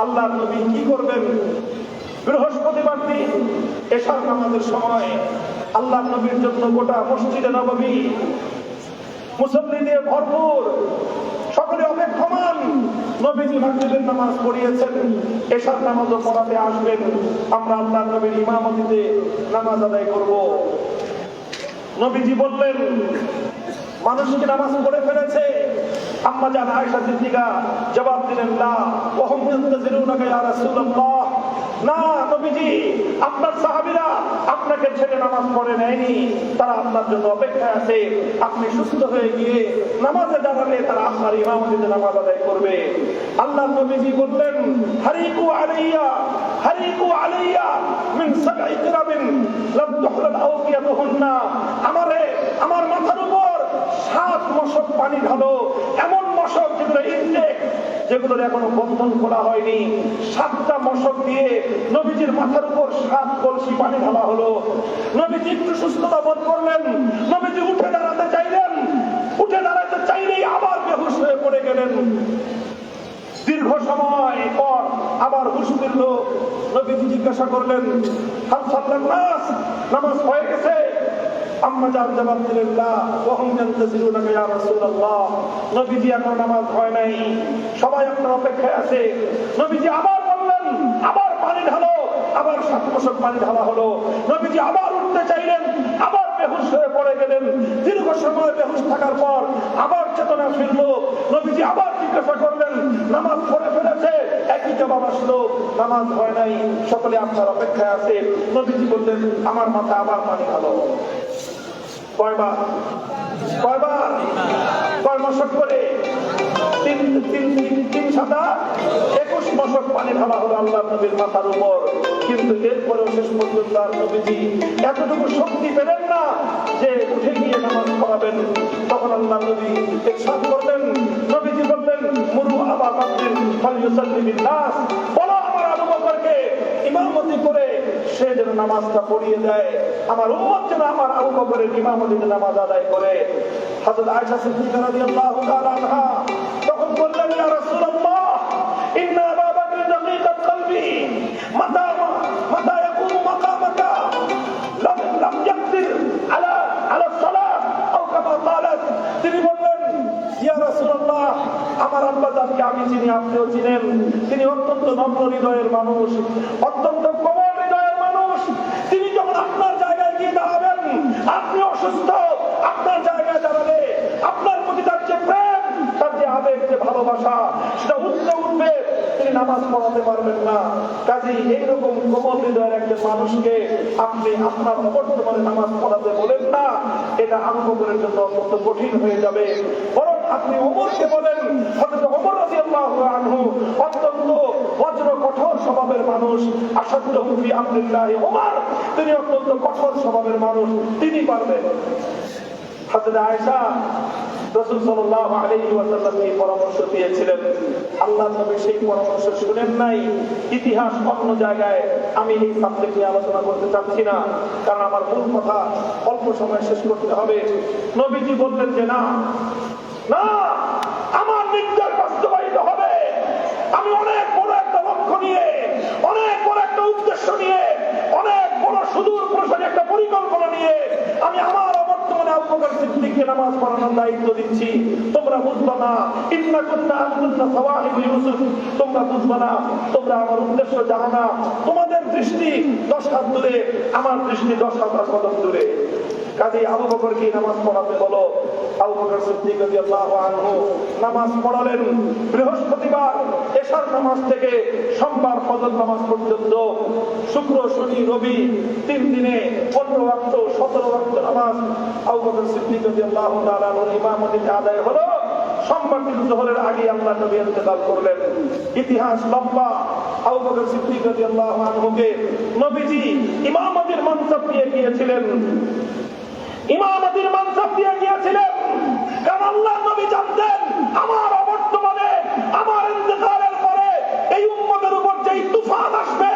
আল্লাহর নবী কি করবেন? বৃহস্পতিবার দিন এশার নামাজের সময় আল্লাহর নবীর জন্য গোটা মসজিদে নববী মুসল্লি দিয়ে ভরপুর, সকলে অপেক্ষমান। নবীজি মাগরিবের নামাজ পড়িয়েছেন, এশার নামাজও পড়াতে আসবেন, আমরা আল্লাহর নবীর ইমামতিতে নামাজ আদায় করব। নবীজি বললেন, মানুষকে নামাজ পড়ে ফেলেছে। আম্মা জান আয়েশা সিদ্দিকা জবাব দিলেন, লা ওয়া হুম ইয়ান্তাজিরুনাকা ইয়া রাসূলুল্লাহ, না নবীজি, আপনার সাহাবীরা আপনাকে ছেড়ে নামাজ পড়ে নেয়নি, তারা আপনার জন্য অপেক্ষায় আছে। আপনি সুস্থ হয়ে গিয়ে নামাজে দাঁড়ালে তারা আপনার ইমামতিতে নামাজ আদায় করবে। আল্লাহর নবীজি বললেন, হারিকু আলাইয়া মিন সাবঈ কিরাবিন লাম তুহলাল আওকিয়াতুহুন্না, আমার মাথার উপর 7 মশক পানি ঢালো, এমন মশক যেগুলো ইনটেক, যেগুলোর এখনো বন্ধন খোলা হয়নি। 7টা মশক দিয়ে নবীজির মাথার উপর 7 কলসি পানি ঢালা হলো। নবীজি একটু সুস্থতা বোধ করলেন, নবীজি উঠে দাঁড়াতে চাইলেন, উঠে দাঁড়াতে চাইলেই আবার বেহুশ হয়ে পড়ে গেলেন। দীর্ঘ সময় পর আবার হুশ ফিরল। নবীজি জিজ্ঞাসা করলেন, হাল সাল্লান নাস, নামাজ হয়ে গেছে? আম্মা জান জবাব দিলেন, লা ওয়া হুম ইয়ান্তাজিরুনাকা ইয়া রাসূলুল্লাহ, নবীজি এখন নামাজ হয় নাই, সবাই আপনার অপেক্ষায় আছে। নবীজি আবার বললেন, আবার পানি ঢালো, আবার 7 মশক পানি ঢালা হলো। নবীজি আবার উঠতে চাইলেন, আবার বেহুশ হয়ে পড়ে গেলেন। দীর্ঘ সময় বেহুশ থাকার পর আবার চেতনা ফিরল। নবীজি আবার জিজ্ঞাসা করলেন, নামাজ পড়ে ফেলেছে? একই জবাব আসলো, নামাজ হয় নাই, সকলে আপনার অপেক্ষায় আছে। নবীজি বললেন, আমার মাথা আবার পানি ঢালো। কয়বার? কয় মশক করে? 3 7 21 মশক পানি ঢালা হলো আল্লাহর নবীর মাথার উপর। কিন্তু এরপরেও শেষ পর্যন্ত আর নবীজি এতটুকু শক্তি পেলেন না যে উঠে গিয়ে নামাজ পড়াবেন। তখন আল্লাহর নবী ইরশাদ করলেন, নবীজি বললেন, মুরু আবা বকর ফালইউসাল্লি বিন নাস, বলো জবরদস্তি করে সে যেন নামাজটা পড়িয়ে দেয়, আমার উম্মত যেন আমার আবু বকরের ইমামতিতে নামাজ আদায় করে। হযরত আয়েশা সিদ্দিকা রাদিয়াল্লাহু তাআলা আনহা তখন বললেন, ইয়া রাসূলুল্লাহ, ইন্না আবা বকর দাকিকাত কলবি মাতা ইয়াকুমু মাকামাকা লাম ইয়াকদির আলা সালাত আও কামা ক্বালাত। তিনি বললেন, ইয়া রাসূলুল্লাহ, আমার আব্বা জানকে আমি চিনি, আপনিও চিনেন, তিনি অত্যন্ত নম্র হৃদয়ের মানুষ, অত্যন্ত কোমল হৃদয়ের মানুষ। তিনি যখন আপনার জায়গায় গিয়ে দাঁড়াবেন, আপনি অসুস্থ, আপনার জায়গায় দাঁড়ালে আপনার প্রতি তার যে প্রেম, তার যে আবেগ, যে ভালোবাসা, সেটা উঠবে, তিনি নামাজ পড়াতে পারবেন না। কাজেই এইরকম কোমল হৃদয়ের একজন মানুষকে আপনি আপনার অবর্তমানে নামাজ পড়াতে বলেন না, এটা আবু বকরের জন্য অত্যন্ত কঠিন হয়ে যাবে। বরং আপনি ওমরকে বলেন, হযরত ওমর রাদিয়াল্লাহু আনহু অত্যন্ত বজ্র কঠোর স্বভাবের মানুষ, আসাদুহু ফি আমরিল্লাহ ওমর, তিনি অত্যন্ত কঠোর স্বভাবের মানুষ, তিনি পারবেন। হযরত আয়েশা রাসূল সাল্লাল্লাহু আলাইহি ওয়াসাল্লামকে পরামর্শ দিয়েছিলেন, আল্লাহর নবী সেই পরামর্শ শুনেন নাই। ইতিহাস অন্য জায়গায়, আমি এই সাবজেক্ট নিয়ে আলোচনা করতে চাচ্ছি না, কারণ আমার মূল কথা অল্প সময় শেষ করতে হবে। নবীজি বললেন যে না, আমার নির্দেশ বাস্তবায়িত হবে। আমি অনেক বড় একটা লক্ষ্য নিয়ে, অনেক বড় একটা উদ্দেশ্য নিয়ে, অনেক বড় সুদূর প্রসারী একটা পরিকল্পনা নিয়ে আমি আমার অবর্তমানে আবু বকর সিদ্দিককে নামাজ পড়ানোর দায়িত্ব দিচ্ছি। তোমরা বুঝবা না, ইন্না কুন্না আনকুন্না সাওয়াহিবু ইউসুফ, তোমরা বুঝবা না, তোমরা আমার উদ্দেশ্য জানো না। তোমাদের দৃষ্টি 10 হাত দূরে, আমার দৃষ্টি 10,000 কদম দূরে। কাজেই আবু বকরকে নামাজ পড়াতে বলো। আবু বকর সিদ্দিক রাদিয়াল্লাহু আনহু নামাজ পড়ালেন বৃহস্পতিবার এশার নামাজ থেকে সোমবার ফজর নামাজ পর্যন্ত। শুক্র, শনি, রবি 3 দিনে 15 ওয়াক্ত 17 ওয়াক্ত নামাজ আবু বকর সিদ্দিক রাদিয়াল্লাহু তাআলা এর ইমামতিতে আদায় হলো। সোমবার দিন যোহরের আগে আল্লাহর নবী ইন্তেকাল করলেন। ইতিহাস লম্বা। আবু বকর সিদ্দিক রাদিয়াল্লাহু আনহুকে নবীজি ইমামতির মানসাব দিয়ে গিয়েছিলেন, ইমামতির মানসাব দিয়ে গিয়েছিলেন, কারণ আল্লাহর নবী জানতেন আমার অবর্তমানে, আমার ইন্তেকালের পরে এই উম্মতের উপর যেই তুফান আসবে,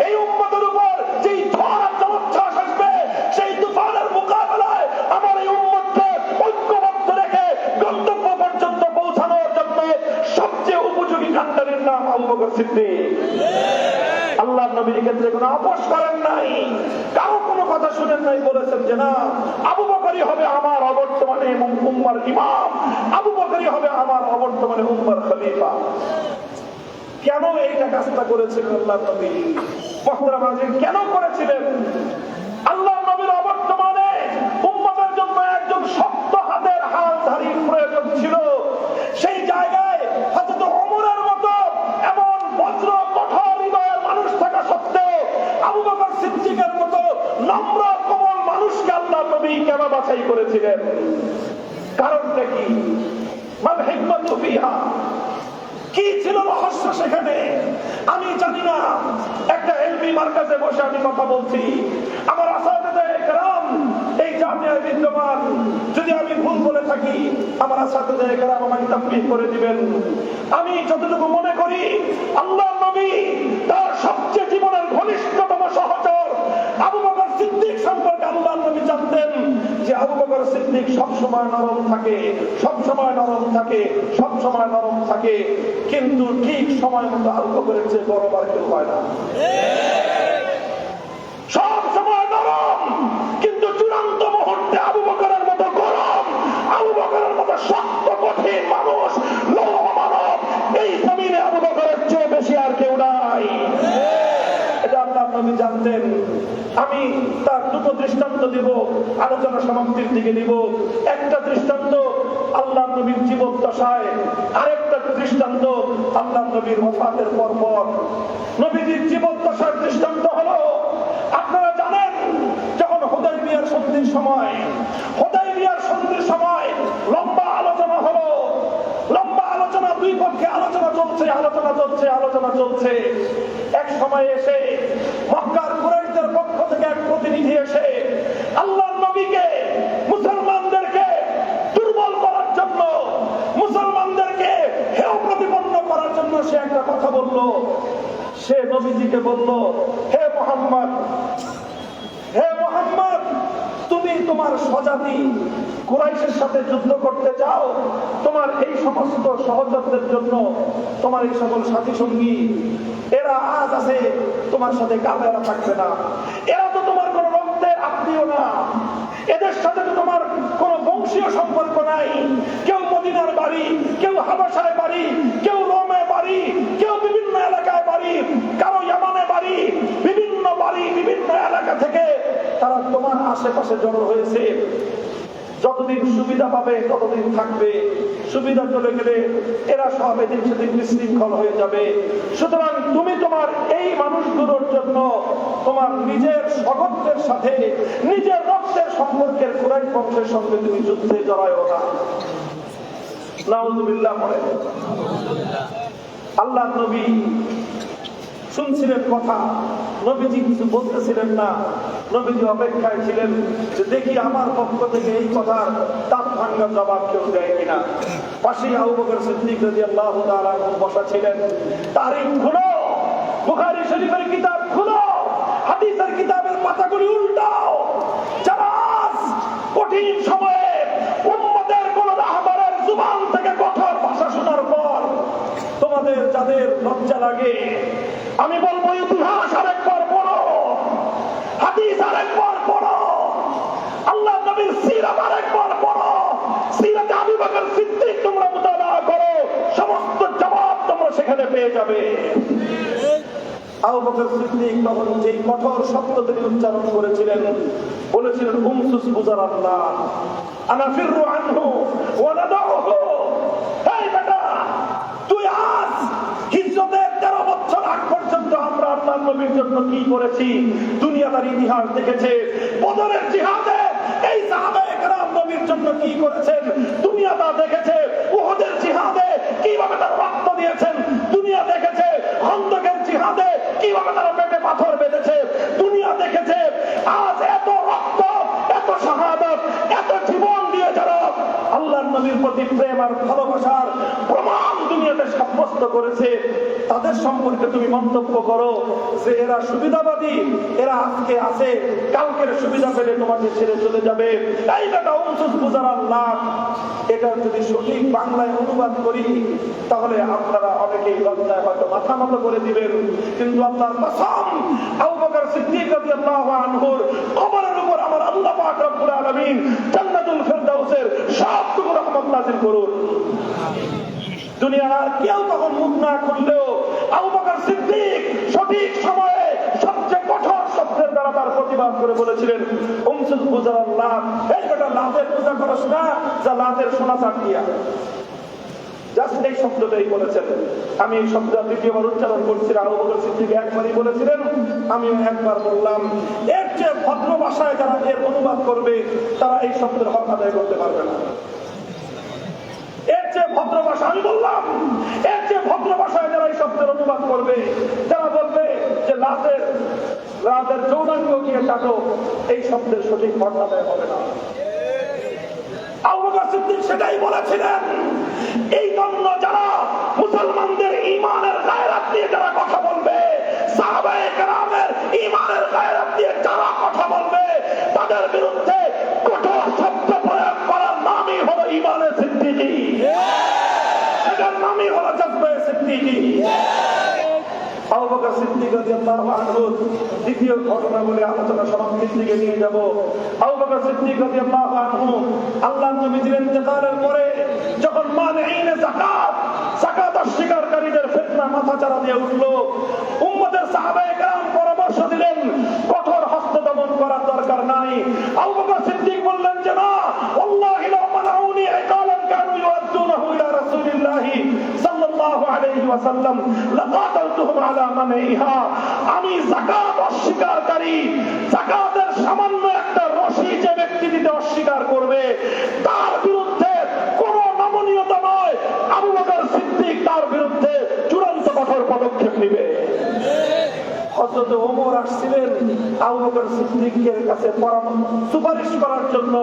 এই উম্মতের উপর যেই ঝড় আর জলোচ্ছ্বাস আসবে, সেই তুফানের মোকাবেলায় আমার এই উম্মতকে ঐক্যবদ্ধ রেখে গন্তব্য পর্যন্ত পৌঁছানোর জন্য সবচেয়ে উপযোগী কান্ডারির নাম আবু বকর সিদ্দিক। আল্লাহর নবীর ক্ষেত্রে কোনো আপোষ করেন নাই, কারো কোনো কথা শুনেন নাই, বলেছেন যে না, আবু বকরই হবে আমার অবর্তমানে উম্মার ইমাম, আবু বকরই হবে আমার অবর্তমানে উম্মার খলিফা। কেন এইটা কাজটা করেছিলেন আল্লাহর নবী? মুহতারাম হাজির, কেন করেছিলেন? আল্লাহর নবীর অবর্তমানে উম্মতের জন্য একজন শক্ত হাতের হাতধারী প্রয়োজন ছিল। সেই জায়গায় হযরত ওমরের মতো এমন বজ্র কঠোর হৃদয়ের মানুষ থাকা সত্ত্বেও আবু বকর সিদ্দিকের মতো নম্র কোমল মানুষকে আল্লাহর নবী কেন বাছাই করেছিলেন? কারণটা কি? মাল হিকমাতু ফিহা, কি ছিল রহস্য সেখানে? আমি জানি না। একটা ইলমি মারকাজে বসে আমি কথা বলছি, আমার আসাতিজায়ে কেরাম এই জামিয়ায় বিদ্যমান, যদি আমি ভুল বলে থাকি আমার আসাতিজায়ে কেরাম আমাকে তাকবীর করে দিবেন। আমি যতটুকু মনে করি আল্লাহর নবী তার সবচেয়ে জীবনের ঘনিষ্ঠতম সহচর আবু বকর সিদ্দিক সম্পর্কে আল্লাহর নবী জানতেন যে আবু বকর সিদ্দিক সবসময় নরম থাকে, সবসময় নরম থাকে, সবসময় নরম থাকে, কিন্তু ঠিক সময় মতো আবু বকরের চেয়ে গরম আর কেউ হয় না। সব সময় নরম, কিন্তু চূড়ান্ত মুহূর্তে আবু বকরের মতো গরম, আবু বকরের মতো শক্ত কঠিন মানুষ, লৌহ মানব এই জমিনে আবু বকরের চেয়ে বেশি আর কেউ নাই। এটা আল্লাহর নবী জানতেন। আমি তার 2টো দৃষ্টান্ত দিব, আলোচনা সমাপ্তির দিকে দিব। একটা দৃষ্টান্ত আল্লাহর নবীর জীবদ্দশায়, আরেকটা দৃষ্টান্ত আল্লাহর নবীর ওফাতের পর। নবীজির জীবদ্দশার দৃষ্টান্ত হলো, আপনারা জানেন যখন হুদায়বিয়ার সন্ধির সময় লম্বা আলোচনা হলো, লম্বা আলোচনা, দুই পক্ষে আলোচনা চলছে। এক সময় এসে মক্কার কুরাইশদের পক্ষ থেকে এক প্রতিনিধি এসে আল্লাহর নবীকে, মুসলমানদেরকে দুর্বল করার জন্য, মুসলমানদেরকে হেয় প্রতিপন্ন করার জন্য সে একটা কথা বলল। সে নবীজিকে বলল, হে মুহাম্মদ, হে মুহাম্মদ, তুমি তোমার স্বজাতি কুরাইশের সাথে যুদ্ধ করতে যাও, তোমার এই সমস্ত সহযোগীদের জন্য তোমার এই সকল সাথী সঙ্গী এরা আজ আছে, তোমার সাথে কালে এরা থাকবে না, এরা তো তোমার কোন রক্তের আত্মীয় না, এদের সাথে তো তোমার কোন বংশীয় সম্পর্ক নাই। কেউ মদিনার বাড়ি, কেউ হাবাসায় বাড়ি, কেউ রোমে বাড়ি, কেউ বিভিন্ন এলাকায় বাড়ি, কারো ইয়ামানে বাড়ি, বিভিন্ন বাড়ি বিভিন্ন এলাকা থেকে তারা তোমার আশেপাশে জড়ো হয়েছে। যতদিন সুবিধা পাবে ততদিন থাকবে, সুবিধা চলে গেলে এরা সব এদিক সেদিক বিশৃঙ্খল হয়ে যাবে। সুতরাং তুমি তোমার এই মানুষগুলোর জন্য তোমার নিজের স্বগোত্রের সাথে নিজের রক্তের সম্পর্কের কুরাইশ বংশের সঙ্গে তুমি যুদ্ধে জড়ায়ও না। নাউযুবিল্লাহ পড়ে। আল্লাহ নবী শুনছিলেন কথা, নবীজি কিছু বলতেছিলেন না। নবীজি অপেক্ষায় ছিলেন যে দেখি আমার পক্ষ থেকে এই কথার তাপ ভাঙ্গা জবাব কেউ দেয় কিনা। পাশেই আবু বকর সিদ্দিক রাদিয়াল্লাহু তাআলা আনহু বসা ছিলেন। তারিখ খুলো, বুখারী শরীফের কিতাব খুলো, হাদিসের কিতাবের পাতাগুলি উল্টাও। যারা আজ কঠিন সময়ে উম্মতের কোন রাহবারের জুবান থেকে কঠোর ভাষা শোনার পর তোমাদের যাদের লজ্জা লাগে, আমি বলবো ইতিহাস আরেকবার পড়ো, হাদিস আরেকবার পড়ো, আল্লাহ নবীর সিরাত আরেকবার পড়ো, সিরাতে আবু বকর সিদ্দিক তোমরা মুতালা করো, সমস্ত জবাব তোমরা সেখানে পেয়ে যাবে। আবু বকর সিদ্দিক তখন যেই কঠোর শব্দ তিনি উচ্চারণ করেছিলেন, বলেছিলেন উমসুস বুজারাল্লাহ আনা ফিররু আনহু ওয়া নাদাউহু। এই বেটা, তুই আজ হিজরতের 13 বছর আগ পর্যন্ত আমরা আল্লাহর নবীর জন্য কি করেছি দুনিয়াদার ইতিহাস দেখেছে। বদরের জিহাদে এই সাহাবায়ে কেরাম নবীর জন্য কি করেছেন দুনিয়া তা দেখেছে। উহুদের জিহাদে কিভাবে তারা রক্ত দিয়েছেন দুনিয়া দেখেছে। খন্দকের জিহাদে কিভাবে তারা পেটে পাথর বেঁধেছে দুনিয়া দেখেছে। আজ এত রক্ত, এত শাহাদাত, এত জীবন দিয়ে যারা আল্লাহর নবীর প্রতি প্রেম আর ভালোবাসার প্রমাণ দুনিয়াতে সাব্যস্ত করেছে, তাদের সম্পর্কে তুমি মন্তব্য করো যে এরা সুবিধাবাদী, এরা আজকে আছে, কালকের সুবিধা পেলে তোমাকে ছেড়ে চলে যাবে। এই বেটা উমসুস বুজারাল্লাহ, এটা যদি সঠিক বাংলায় অনুবাদ করি তাহলে আপনারা অনেকেই লজ্জায় হয়তো মাথা নত করে দিবেন। কিন্তু আল্লাহর কসম, আবু বকর সিদ্দিক রাদিয়াল্লাহু আনহুর কবরের উপর আমার আল্লাহ পাক রব্বুল আলামিন জান্নাতুল ফেরদাউসের সবটুকু রহমত নাযিল করুন। দুনিয়ার কেউ তখন মুখ না খুললেও আবু বকর সিদ্দিক সঠিক সময়ে সবচেয়ে কঠোর শব্দের দ্বারা তার প্রতিবাদ করে বলেছিলেন উমসুস বুজারাল্লাহ, এই বেটা লাতের পূজা করস না, যা লাতের সোনা চাটিয়া। জাস্ট এই শব্দটাই বলেছেন। আমি এই শব্দ দ্বিতীয়বার উচ্চারণ করছি, আবু বকর সিদ্দিক একবারই বলেছিলেন, আমি একবার বললাম। এর চেয়ে ভদ্র ভাষায় যারা এর অনুবাদ করবে তারা এই শব্দের হক আদায় করতে পারবে না। এর চেয়ে ভদ্র ভাষা, আমি বললাম, এর চেয়ে ভদ্র ভাষায় যারা এই শব্দের অনুবাদ করবে, যারা বলবে যে রাতের যৌনাঙ্গ গিয়ে কাটো, এই শব্দের সঠিক হক আদায় হবে না। আবু বকর সিদ্দিক সেটাই বলেছিলেন। এই জন্য যারা মুসলমানদের ঈমানের গায়রাত দিয়ে যারা কথা বলবে, সাহাবায়ে কেরামের ঈমানের গায়রাত দিয়ে যারা কথা বলবে, তাদের বিরুদ্ধে কঠোর শব্দ প্রয়োগ করার নামই হলো ঈমানে সিদ্দিকী, এটার নামই হলো জজবে সিদ্দিকী। আবু বকর সিদ্দিক রাদিয়াল্লাহু আনহু দ্বিতীয় ঘটনা বলে আলোচনা সমাপ্তির দিকে নিয়ে যাব। আবু বকর সিদ্দিক রাদিয়াল্লাহু আনহু আল্লাহর নবীর ইন্তেকালের পরে যখন মানিইনে যাকাত অস্বীকারীদের ফিতনা মাথাচাড়া দিয়ে উঠল, উম্মতের সাহাবায়ে কেরাম পরামর্শ দিলেন কঠোর হস্ত দমন করার দরকার নাই। আবু বকর সিদ্দিক বললেন যে না, আল্লাহি লা মানাউনি ইকালান কানু ইউআদ্দুনাহু ইলা রাসূলিল্লাহি সাল্লাল্লাহু আলাইহি ওয়াসাল্লাম লাকাতালতুহুম আলা মানইহা। আমি যাকাত অস্বীকারী, যাকাতের সামান্য একটা রশি যে ব্যক্তি দিতে অস্বীকার করবে তার বিরুদ্ধে কোন নমনীয়তা নয়, আবু বকর সিদ্দিক তার বিরুদ্ধে চূড়ান্ত কঠোর পদক্ষেপ নেবে। হযরত ওমর আসছিলেন আবু বকর সিদ্দিকের কাছে সুপারিশ করার জন্য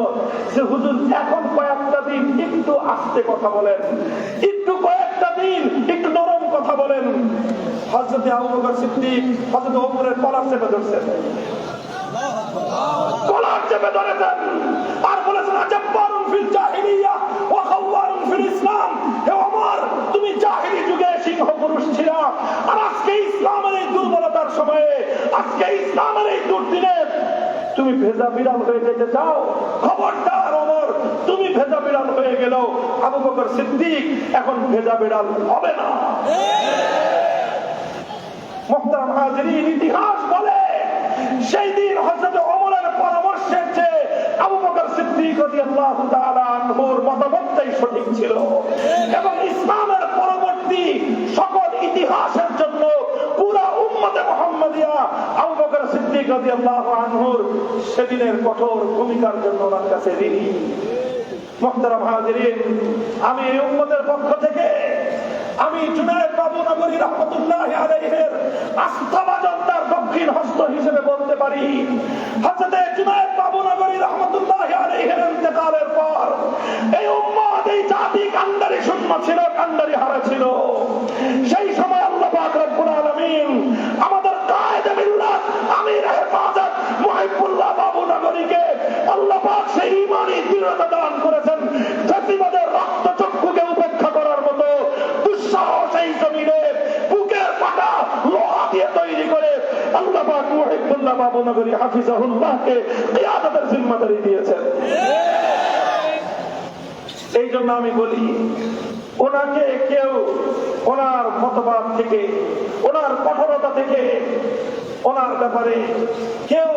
যে হুজুর এখন কয়েকটা দিন একটু আস্তে কথা বলেন, একটু কয়েকটা দিন একটু নরম কথা বলেন। হযরত আবু বকর সিদ্দিক হযরত ওমরের কলার চেপে ধরছেন, কলার চেপে ধরেছেন আর বলেছেন আজাব্বারুন ফিল জাহিলিয়া ওয়া খাওয়ারুন ফিল ইসলাম। হে ওমর, তুমি জাহিলি যুগে সিংহ পুরুষ ছিল, আর আজকে ইসলামের এই দুর্বলতার সময়ে, আজকে ইসলামের এই দুর্দিনে তুমি ভেজা বিড়াল হয়ে যেতে চাও? খবরদার ওমর, তুমি ভেজা বিড়াল হয়ে গেল, আবু বকর সিদ্দিক এখন ভেজা বিড়াল হবে না। মুহতারাম হাজিরিন, ইতিহাস বলে সেই দিন হযরত ওমরের পরামর্শের চেয়ে আবু বকর সিদ্দিক রাদিয়াল্লাহু তাআলা আনহুর মতামতটাই সঠিক ছিল, এবং ইসলামের পরবর্তী সকল ইতিহাসের জন্য পুরা উম্মতে মুহাম্মাদিয়া আবু বকর সিদ্দিক রাদিয়াল্লাহু আনহুর সেদিনের কঠোর ভূমিকার জন্য ওনার কাছে ঋণী। মুহতারাম হাজিরিন, আমি এই উম্মতের পক্ষ থেকে আমি জুনায়েদ বাবু নগরী রাহমাতুল্লাহি আলাইহির আস্থাভাজন তার দক্ষিণ হস্ত হিসেবে বলতে পারি, হযরত জুনায়েদ বাবু নগরী রাহমাতুল্লাহি আলাইহির ইন্তেকালের পর এই উম্মত, এই জাতি কান্ডারি শূন্য ছিল, কান্ডারি হারা ছিল। সেই সময় আল্লাহ পাক রব্বুল আলামিন আমাদের কায়েদে মিল্লাত আমির হেফাজত মুহিবুল্লাহ বাবু নগরীকে আল্লাহ পাক সেই ঈমানি দৃঢ়তা দান করেছেন, জাতিবাদের রক্তচক্ষুকে উপেক্ষা করার মতো দুঃসাহস এই জমিনে বুকের পাটা লোহা দিয়ে তৈরি করে আল্লাহ পাক মুহিবুল্লাহ বাবু নগরী হাফিজাহুল্লাহকে কিয়াদতের জিম্মাদারি দিয়েছেন। এই জন্য আমি বলি, ওনাকে কেউ ওনার মতবাদ থেকে, ওনার কঠোরতা থেকে, ওনার ব্যাপারে কেউ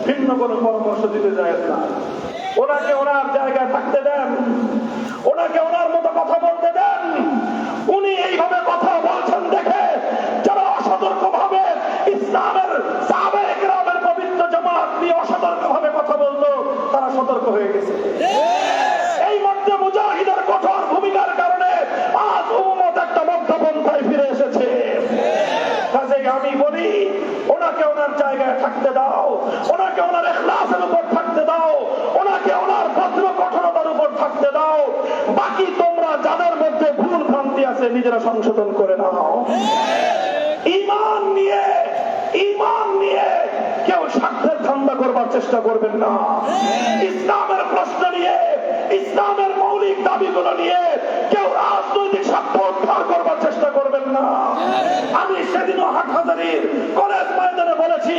ভিন্ন কোনো পরামর্শ দিতে যায় না। ওনাকে ওনার জায়গায় থাকতে দেন, ওনাকে ওনার মতো কথা বলতে দেন। উনি এইভাবে কথা বলছেন দেখে যারা অসতর্ক ভাবে ইসলামের সাহাবায়ে কেরামের পবিত্র জামাত নিয়ে অসতর্ক ভাবে কথা বলতো, তারা সতর্ক হয়ে গেছে। এই মধ্যে মুজাহিদের কঠোর ভূমিকার কারণে আজ উম্মত একটা মধ্যপন্থায় ফিরে এসেছে। কাজেই আমি বলি, ওনাকে ওনার জায়গায় থাকতে দাও, ওনাকে ওনার ইখলাসের উপর থাকতে দাও, ওনাকে ওনার ভদ্র কঠোরতার উপর থাকতে দাও। বাকি তোমরা যাদের মধ্যে ভুল ভ্রান্তি আছে নিজেরা সংশোধন করে নাও। ঈমান নিয়ে কেউ স্বার্থের ধান্দা করবার চেষ্টা করবেন না। ইসলামের প্রশ্ন নিয়ে, ইসলামের মৌলিক দাবিগুলো নিয়ে কেউ রাজনৈতিক স্বার্থ উদ্ধার করবার চেষ্টা করবেন না। আমি সেদিনও হাটহাজারীর কলেজ ময়দানে বলেছি,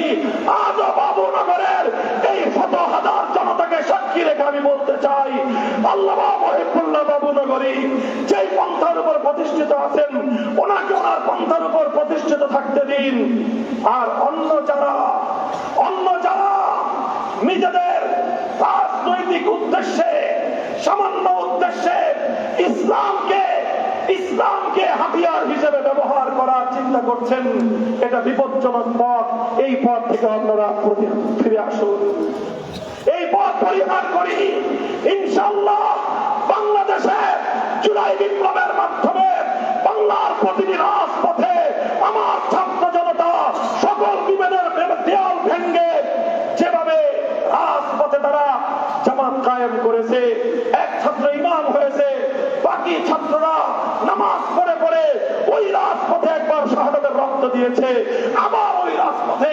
আজও বাবুনগরের এই শত হাজার জনতাকে সাক্ষী রেখে আমি বলতে চাই, আল্লামা মুহিবুল্লাহ বাবুনগরী যেই পন্থার উপর প্রতিষ্ঠিত আছেন, ওনাকে ওনার পন্থার উপর প্রতিষ্ঠিত থাকতে দিন। আর অন্য যারা নিজেদের রাজনৈতিক উদ্দেশ্যে, সামান্য উদ্দেশ্যে ইসলামকে হাতিয়ার হিসেবে ব্যবহার করার চিন্তা করছেন, এটা বিপজ্জনক পথ। এই পথ থেকে আপনারা ফিরে আসুন, এই পথ পরিহার করি। ইনশাআল্লাহ বাংলাদেশে জুলাই বিপ্লবের মাধ্যমে বাংলার প্রতিটি রাজপথে আমার ছাত্র জনতা সকল বিভেদের দেয়াল ভেঙে যেভাবে রাজপথে তারা জামাত কায়েম করেছে, এক ছাত্র ইমাম হয়েছে, বাকি ছাত্ররা নামাজ পড়ে পড়ে ওই রাজপথে একবার শাহাদাতের রক্ত দিয়েছে, আবার ওই রাজপথে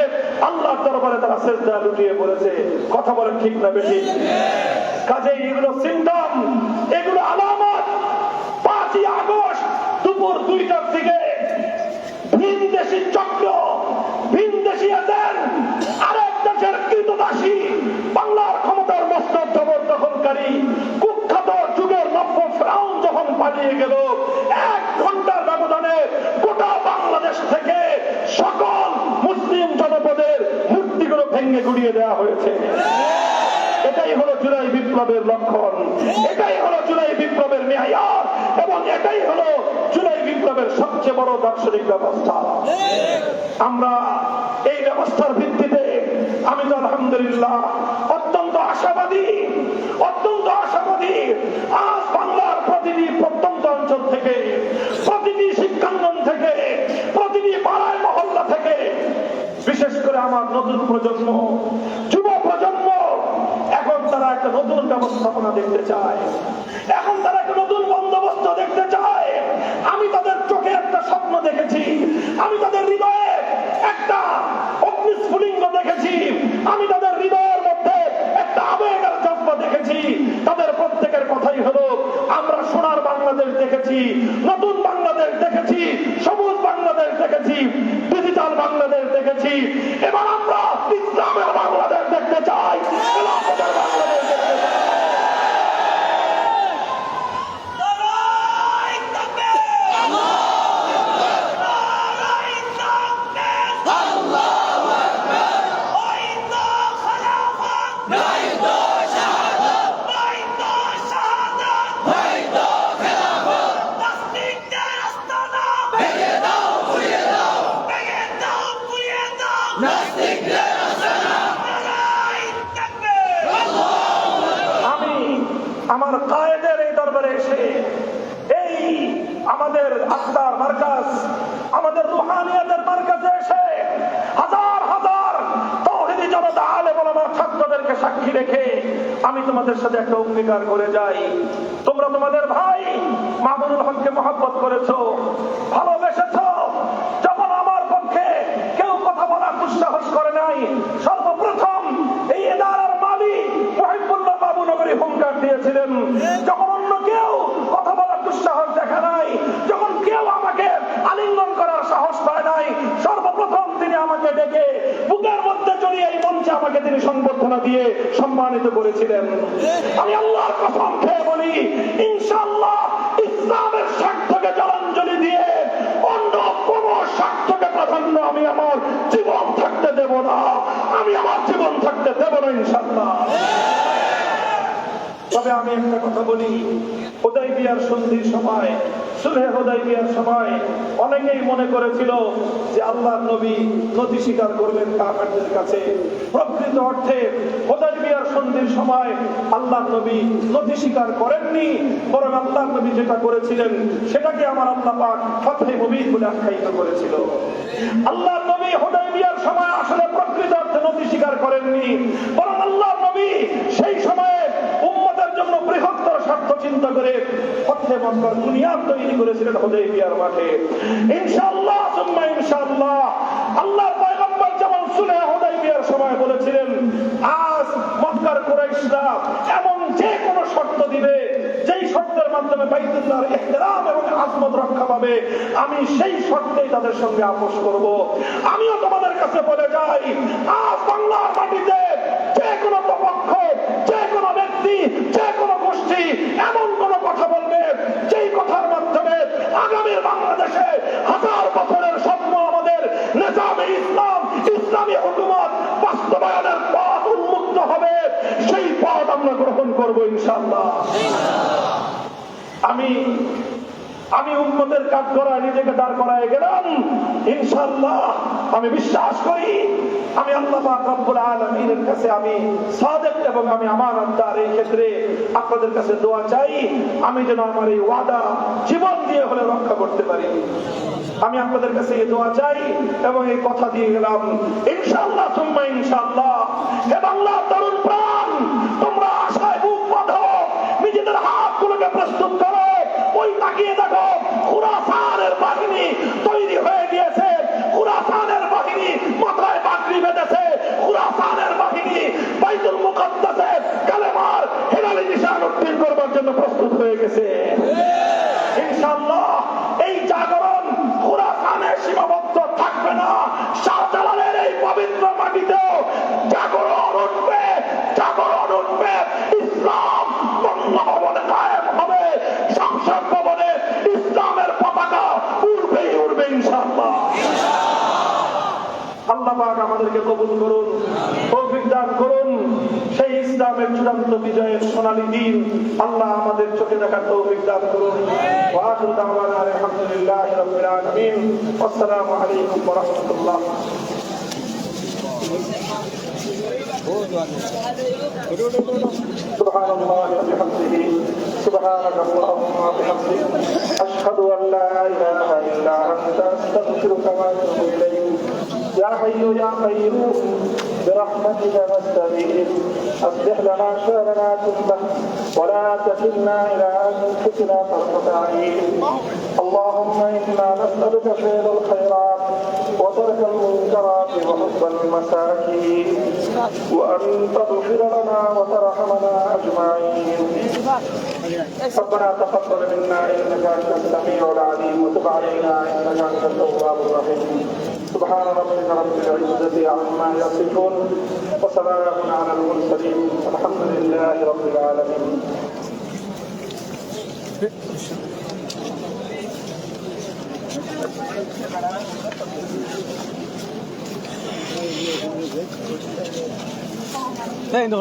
আল্লাহর দরবারে তারা সিজদা লুটিয়ে পড়েছে। কথা বলেন ঠিক না বেশি? কাজেই এগুলো সিম্পটম, এগুলো আলামত। 5ই আগস্ট দুপুর 2টার দিকে ভিনদেশী চক্র, ভিনদেশী এজেন্ট, আরেক দেশের কৃতদাসী, বাংলার ক্ষমতার মস্তক জবরদখলকারী কুখ্যাত যুগের নব্য ফেরাউন যখন পালিয়ে গেল, 1 ঘন্টার ব্যবধানে গোটা বাংলাদেশ থেকে সকল মুসলিম জনপদের মূর্তিগুলো ভেঙে গুড়িয়ে দেওয়া হয়েছে। এটাই হলো জুলাই বিপ্লবের লক্ষণ, এটাই হলো জুলাই বিপ্লবের মেয়ার, এবং এটাই হলো জুলাই বিপ্লবের সবচেয়ে বড় দার্শনিক ব্যবস্থা। আমরা এই ব্যবস্থার ভিত্তিতে আমি তো আলহামদুলিল্লাহ অত্যন্ত আশাবাদী। আজ বাংলার প্রতিটি প্রত্যন্ত অঞ্চল থেকে, প্রতিটি শিক্ষাঙ্গন থেকে, প্রতিটি পাড়ায় মহল্লা থেকে, বিশেষ করে আমার নতুন প্রজন্ম, যুব প্রজন্ম, এখন তারা একটা নতুন ব্যবস্থাপনা দেখতে চায়, এখন তারা একটা নতুন বন্দোবস্ত দেখতে চায়। আমি তাদের চোখে একটা স্বপ্ন দেখেছি, আমি তাদের দেখেছি, নতুন বাংলাদেশ দেখেছি, সবুজ বাংলাদেশ দেখেছি, ডিজিটাল বাংলাদেশ দেখেছি। এবার আমরা ইসলামের বাংলাদেশ দেখতে চাই, খেলাফতের বাংলাদেশ দেখতে চাই। আমার কায়েদের এই দরবারে এসে এই আমাদের আত্মার মার্কাজ, আমাদের রুহানিয়াতের মার্কাজে এসে হাজার হাজার তাওহীদি জনতা আলেম ওলামা ছাত্রদেরকে সাক্ষী রেখে আমি তোমাদের সাথে একটা অঙ্গীকার করে যাই, তোমরা তোমাদের ভাই মামুনুল হককে মহব্বত করেছো, ভালোবেসেছো। যখন আমার পক্ষে কেউ কথা বলার দুঃসাহস করে নাই, সর্বপ্রথম এই এদারার মালিক মুহিবুল্লাহ বাবু নগরী হুঙ্কার দিয়েছিলেন। যখন অন্য কেউ কথা বলার দুঃসাহস দেখা নাই, যখন কেউ আমাকে আলিঙ্গন করার সাহস পায় নাই, সর্বপ্রথম তিনি আমাকে ডেকে বুকের মধ্যে জড়িয়ে এই মঞ্চে আমাকে তিনি সংবর্ধনা দিয়ে সম্মানিত করেছিলেন। আমি আল্লাহর কসম খেয়ে বলি, ইনশাআল্লাহ ইসলামের স্বার্থকে জলাঞ্জলি দিয়ে অন্য কোন স্বার্থকে প্রাধান্য আমি আমার জীবন থাকতে দেব না, আমি আমার জীবন থাকতে দেব না ইনশাআল্লাহ। তবে আমি একটা কথা বলি, হুদায়বিয়ার সন্ধির সময়, সুলহে হুদায়বিয়ার সময় অনেকেই মনে করেছিল যে আল্লাহর নবী নথি স্বীকার করবেন কাফেরদের কাছে। প্রকৃত অর্থে হুদায়বিয়ার সন্ধির সময় আল্লাহর নবী নথি স্বীকার করেননি, বরং আল্লাহর নবী যেটা করেছিলেন সেটাকে আমার আল্লাহ পাক ফাতহে মুবিন বলে আখ্যায়িত করেছিল। আল্লাহর নবী হুদায়বিয়ার সময় আসলে প্রকৃত অর্থে নথি স্বীকার করেননি, বরং আল্লাহর নবী সেই সময়ে উম্মতের জন্য বৃহত্তর স্বার্থ চিন্তা করে ফাতহে মক্কার বুনিয়াদ তৈরি করেছিলেন হুদায়বিয়ার মাঠে। ইনশাআল্লাহ সুম্মা ইনশাআল্লাহ আল্লাহর পয়গম্বর যেমন সুলহে হুদায়বিয়ার সময় বলেছিলেন, আজ মক্কার কুরাইশরা এমন যে কোনো শর্ত দিবে যেই শর্তের মাধ্যমে বাইতুল্লাহর ইহতিরাম এবং আজমত রক্ষা পাবে, আমি সেই শর্তেই তাদের সঙ্গে আপোষ করব। আমিও তোমাদের কাছে বলে যাই, আজ বাংলার মাটিতে যে কোনো পক্ষ, যে কোনো ব্যক্তি, যে কোনো গোষ্ঠী এমন কোন কথা বলবে যেই কথার মাধ্যমে আগামীর বাংলাদেশে হাজার বছরের স্বপ্ন আমাদের নিজামে ইসলাম, ইসলামী হুকুমত বাস্তবায়নের পথ উন্মুক্ত হবে, সেই পথ আমরা গ্রহণ করবো ইনশাআল্লাহ। আমি উম্মতের কাজ করায় নিজেকে দাঁড় করায় গেলাম, ইনশাআল্লাহ আমি বিশ্বাস করি আমি আল্লাহ পাক রব্বুল আলামিনের কাছে আমি সাদেক এবং আমি আমানতদার। এই ক্ষেত্রে আপনাদের কাছে দোয়া চাই, আমি যেন আমার এই ওয়াদা জীবন দিয়ে হলে রক্ষা করতে পারি। আমি আপনাদের কাছে এই দোয়া চাই এবং এই কথা দিয়ে গেলাম, ইনশাআল্লাহ সুম্মা ইনশাআল্লাহ। হে বাংলার তরুণ প্রাণ, তোমরা আশায় বুক বাঁধো, নিজেদের হাতগুলোকে প্রস্তুত করো। ওই তাকিয়ে দেখো, খুরাসানের বাহিনী তৈরি হয়ে গিয়েছে, খুরাসানের বাহিনী মাথায় পাগড়ি বেঁধেছে, খুরাসানের বাহিনী বাইতুল মুকাদ্দাসে কালেমার হেলালি নিশান উত্তীর্ণ করবার জন্য প্রস্তুত হয়ে গেছে। ইনশাআল্লাহ এই জাগরণ খুরাসানে সীমাবদ্ধ থাকবে না, শাহজালালের এই পবিত্র মাটিতেও জাগরণ উঠবে, জাগরণ উঠবে। ইসলাম বঙ্গভবনে কায়েম হবে, সংসদ ভবনে ইসলামের পতাকা উড়বেই উড়বে ইনশাআল্লাহ। আল্লাহ পাক আমাদেরকে কবুল করুন, তৌফিক দান করুন। সেই ইসলামের চূড়ান্ত বিজয়ের সোনালী দিন আল্লাহ আমাদের চোখে দেখার তৌফিক দান করুন। ওয়া আখিরু দাওয়ানা আলহামদুলিল্লাহি রাব্বিল আলামিন। আসসালামু আলাইকুম ওয়া রাহমাতুল্লাহ। سبحان الله وبحمده سبحانك اللهم وبحمدك أشهد أن لا إله إلا أنت أستغفرك وأتوب إليك يا حي يا قيوم برحمتك نستغيث أصلح لنا شأننا كله ولا تكلنا إلى أنفسنا طرفة عين اللهم إنا نسألك فعل الخيرات وترك المنكرات وحب المساكين وأن تغفر لنا وترحمنا أجمعين. ربنا تقبل منا إنك أنت السميع العليم وتب علينا إنك أنت التواب الرحيم. سبحان ربك رب العزة عما يصفون وسلام على المرسلين والحمد لله رب العالمين. இந்த